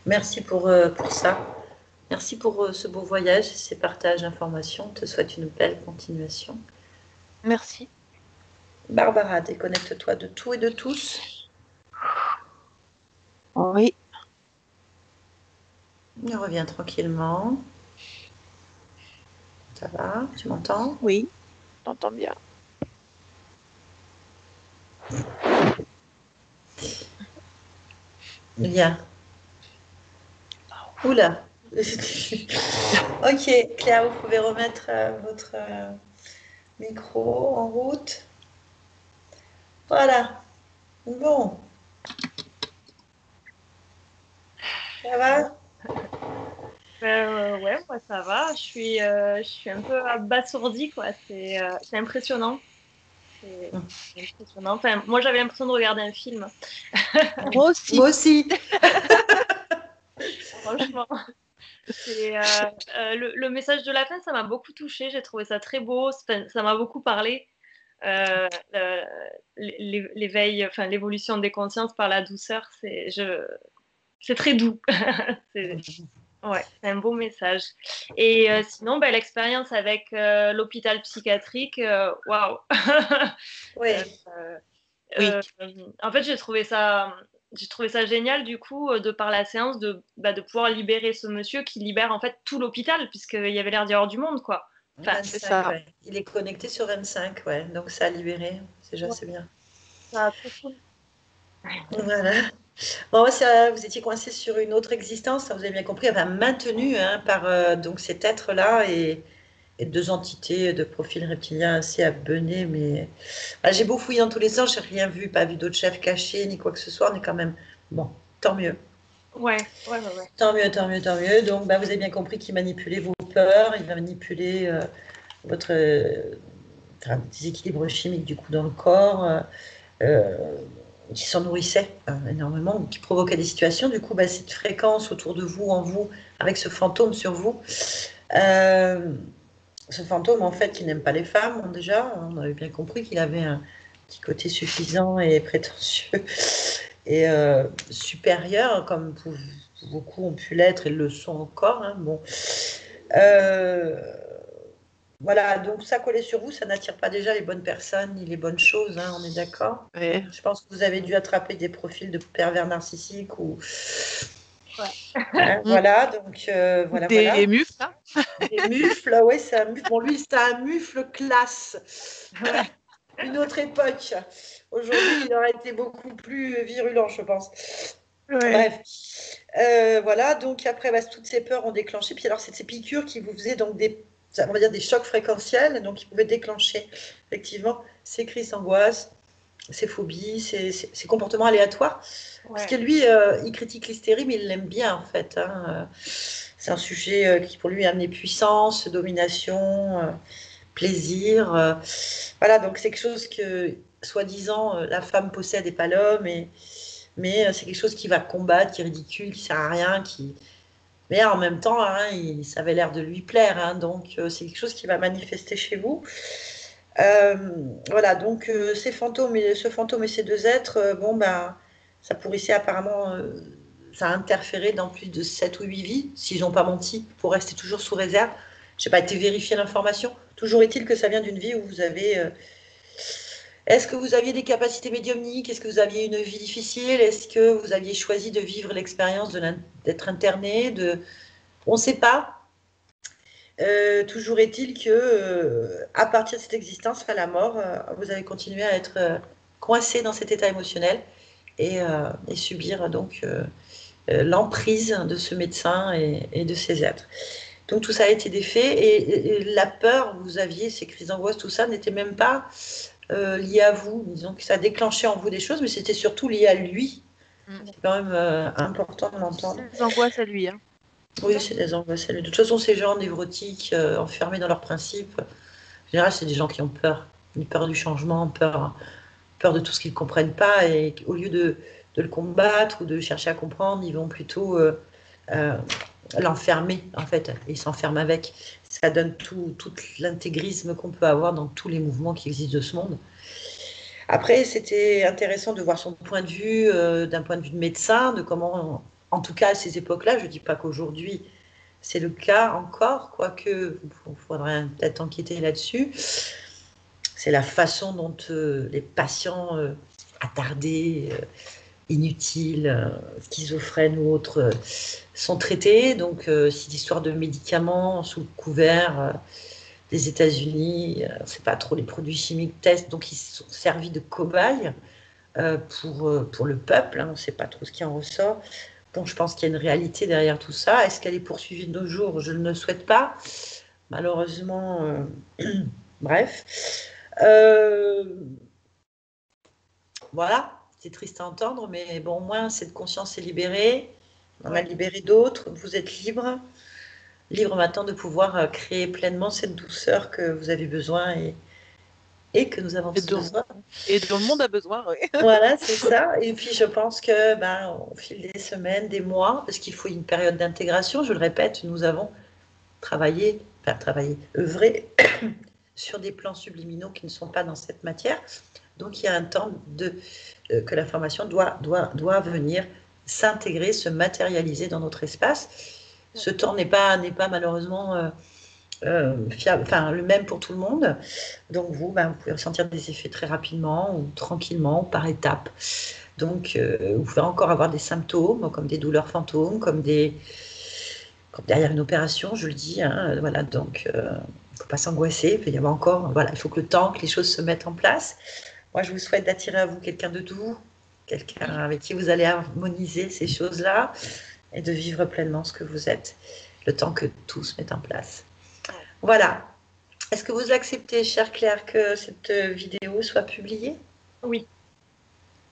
Merci pour ça. Merci pour ce beau voyage et ces partages d'informations. On te souhaite une belle continuation. Merci. Barbara, déconnecte-toi de tout et de tous. Oui, On revient tranquillement. Ça va? Tu m'entends? oui, t'entends bien. Bien. Oula. Ok, Claire, vous pouvez remettre votre micro en route. Voilà. Bon, ça va? Ouais, moi ça va. Je suis un peu abasourdie, quoi. C'est impressionnant. C'est impressionnant. Enfin, moi j'avais l'impression de regarder un film, Moi aussi. Moi aussi. franchement. Le message de la fin, ça m'a beaucoup touchée. J'ai trouvé ça très beau. Ça m'a beaucoup parlé. Euh, le- L'éveil, enfin l'évolution des consciences par la douceur, c'est très doux. C'est Ouais, c'est un beau message. Et sinon, ben, l'expérience avec l'hôpital psychiatrique, waouh! Euh, Oui. Oui, En fait, j'ai trouvé ça génial du coup de par la séance de pouvoir libérer ce monsieur qui libère en fait tout l'hôpital puisqu'il y avait l'air d'y avoir du monde, quoi. Enfin, c'est 25, ça. ouais. Il est connecté sur 25, ouais. Donc ça a libéré. C'est déjà ouais, c'est bien. ça, trop cool. Voilà. Bon, vous étiez coincé sur une autre existence, ça, vous avez bien compris, enfin maintenu hein, par donc cet être-là et deux entités de profil reptilien assez abonnés, mais j'ai beau fouiller dans tous les sens, j'ai rien vu, pas vu d'autres chefs cachés ni quoi que ce soit, on est quand même bon, tant mieux. Ouais, ouais, ouais, ouais. Tant mieux, tant mieux, tant mieux. Donc, vous avez bien compris qu'il manipulait vos peurs, il va manipuler votre déséquilibre chimique du coup dans le corps. Euh, qui s'en nourrissait énormément, ou qui provoquait des situations. Du coup, cette fréquence autour de vous, en vous, avec ce fantôme sur vous, euh, ce fantôme, en fait, qui n'aime pas les femmes, déjà, on avait bien compris qu'il avait un petit côté suffisant et prétentieux et supérieur, comme beaucoup ont pu l'être et le sont encore. Hein, bon. Euh, voilà, donc ça coller sur vous, ça n'attire pas déjà les bonnes personnes ni les bonnes choses, hein, on est d'accord? Ouais. Je pense que vous avez dû attraper des profils de pervers narcissiques ou Ouais. hein, Mm. voilà, donc Ou voilà, des voilà. mufles, hein. Des mufles, ouais, c'est un mufle. Bon, lui, c'est un mufle classe. Ouais. une autre époque. Aujourd'hui, il aurait été beaucoup plus virulent, je pense. Ouais. Bref, voilà. Donc après, toutes ces peurs ont déclenché. Puis alors, c'est ces piqûres qui vous faisaient donc on va dire des chocs fréquentiels, donc qui pouvaient déclencher effectivement ces crises d'angoisse, ces phobies, ces comportements aléatoires. Parce que lui, il critique l'hystérie, mais il l'aime bien en fait. Hein. C'est un sujet qui pour lui amenait puissance, domination, plaisir. Voilà, donc c'est quelque chose que, soi-disant, la femme possède et pas l'homme. Mais c'est quelque chose qui va combattre, qui est ridicule, qui sert à rien, mais en même temps, hein, ça avait l'air de lui plaire. Hein, donc c'est quelque chose qui va manifester chez vous. Voilà, donc ce fantôme et ces deux êtres, bon, ben, ça pourrissait apparemment, ça a interféré dans plus de 7 ou 8 vies, s'ils n'ont pas menti, pour rester toujours sous réserve. Je n'ai pas été vérifier l'information. Toujours est-il que ça vient d'une vie où vous avez... Est-ce que vous aviez des capacités médiumniques? Est-ce que vous aviez une vie difficile? Est-ce que vous aviez choisi de vivre l'expérience d'être interné? On ne sait pas. Toujours est-il que, à partir de cette existence, à la mort, vous avez continué à être coincé dans cet état émotionnel et subir donc l'emprise de ce médecin et de ces êtres. Donc tout ça a été défait et la peur, vous aviez ces crises d'angoisse, tout ça n'était même pas lié à vous. Disons que ça a déclenché en vous des choses, mais c'était surtout lié à lui. C'est quand même important de l'entendre. C'est des angoisses à lui. Hein. Oui, c'est des angoisses. De toute façon, ces gens névrotiques, enfermés dans leurs principes, en général, c'est des gens qui ont peur. Une peur du changement, peur de tout ce qu'ils ne comprennent pas. Et au lieu de le combattre ou de chercher à comprendre, ils vont plutôt l'enfermer, en fait. Ils s'enferment avec. Ça donne tout l'intégrisme qu'on peut avoir dans tous les mouvements qui existent de ce monde. Après, c'était intéressant de voir son point de vue, d'un point de vue de médecin, de comment, en tout cas à ces époques-là, je ne dis pas qu'aujourd'hui c'est le cas encore, quoique il faudrait peut-être enquêter là-dessus. C'est la façon dont les patients attardés, inutiles, schizophrènes ou autres sont traités. Donc, cette histoire de médicaments sous couvert des États-Unis, on ne sait pas trop les produits chimiques testent, donc ils sont servis de cobayes pour le peuple. Hein, on ne sait pas trop ce qui en ressort. Bon, je pense qu'il y a une réalité derrière tout ça. Est-ce qu'elle est poursuivie de nos jours? Je ne le souhaite pas. Malheureusement, bref. Voilà, c'est triste à entendre, mais bon, au moins, cette conscience est libérée. On en a libéré d'autres. Vous êtes libre. Libre maintenant de pouvoir créer pleinement cette douceur que vous avez besoin et que nous avons besoin. Et dont le monde a besoin, oui. Voilà, c'est ça. Et puis, je pense que, au fil des semaines, des mois, parce qu'il faut une période d'intégration, je le répète, nous avons œuvré sur des plans subliminaux qui ne sont pas dans cette matière. Donc, il y a un temps que l'information doit venir s'intégrer, se matérialiser dans notre espace. Ce temps n'est pas malheureusement fiable, le même pour tout le monde. Donc, vous pouvez ressentir des effets très rapidement ou tranquillement ou par étapes. Donc, vous pouvez encore avoir des symptômes comme des douleurs fantômes, comme derrière une opération, je le dis. Hein, voilà, donc, il ne faut pas s'angoisser. Il peut y avoir encore, il faut que le temps, que les choses se mettent en place. Moi, je vous souhaite d'attirer à vous quelqu'un de doux, quelqu'un avec qui vous allez harmoniser ces choses-là et de vivre pleinement ce que vous êtes, le temps que tout se mette en place. Voilà. Est-ce que vous acceptez, chère Claire, que cette vidéo soit publiée? Oui.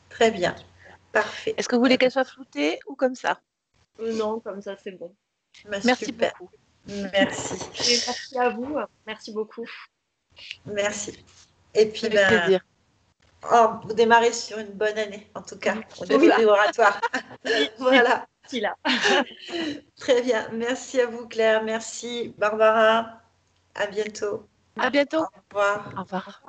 Très bien. Parfait. Est-ce que vous voulez qu'elle soit floutée ou comme ça? Non, comme ça, c'est bon. Merci beaucoup. Merci. Et merci à vous. Merci beaucoup. Merci. Et puis, avec plaisir. Vous démarrez sur une bonne année, en tout cas, au niveau des oratoires. Voilà. Là. Très bien. Merci à vous, Claire. Merci, Barbara. À bientôt. À bientôt. Au revoir. Au revoir.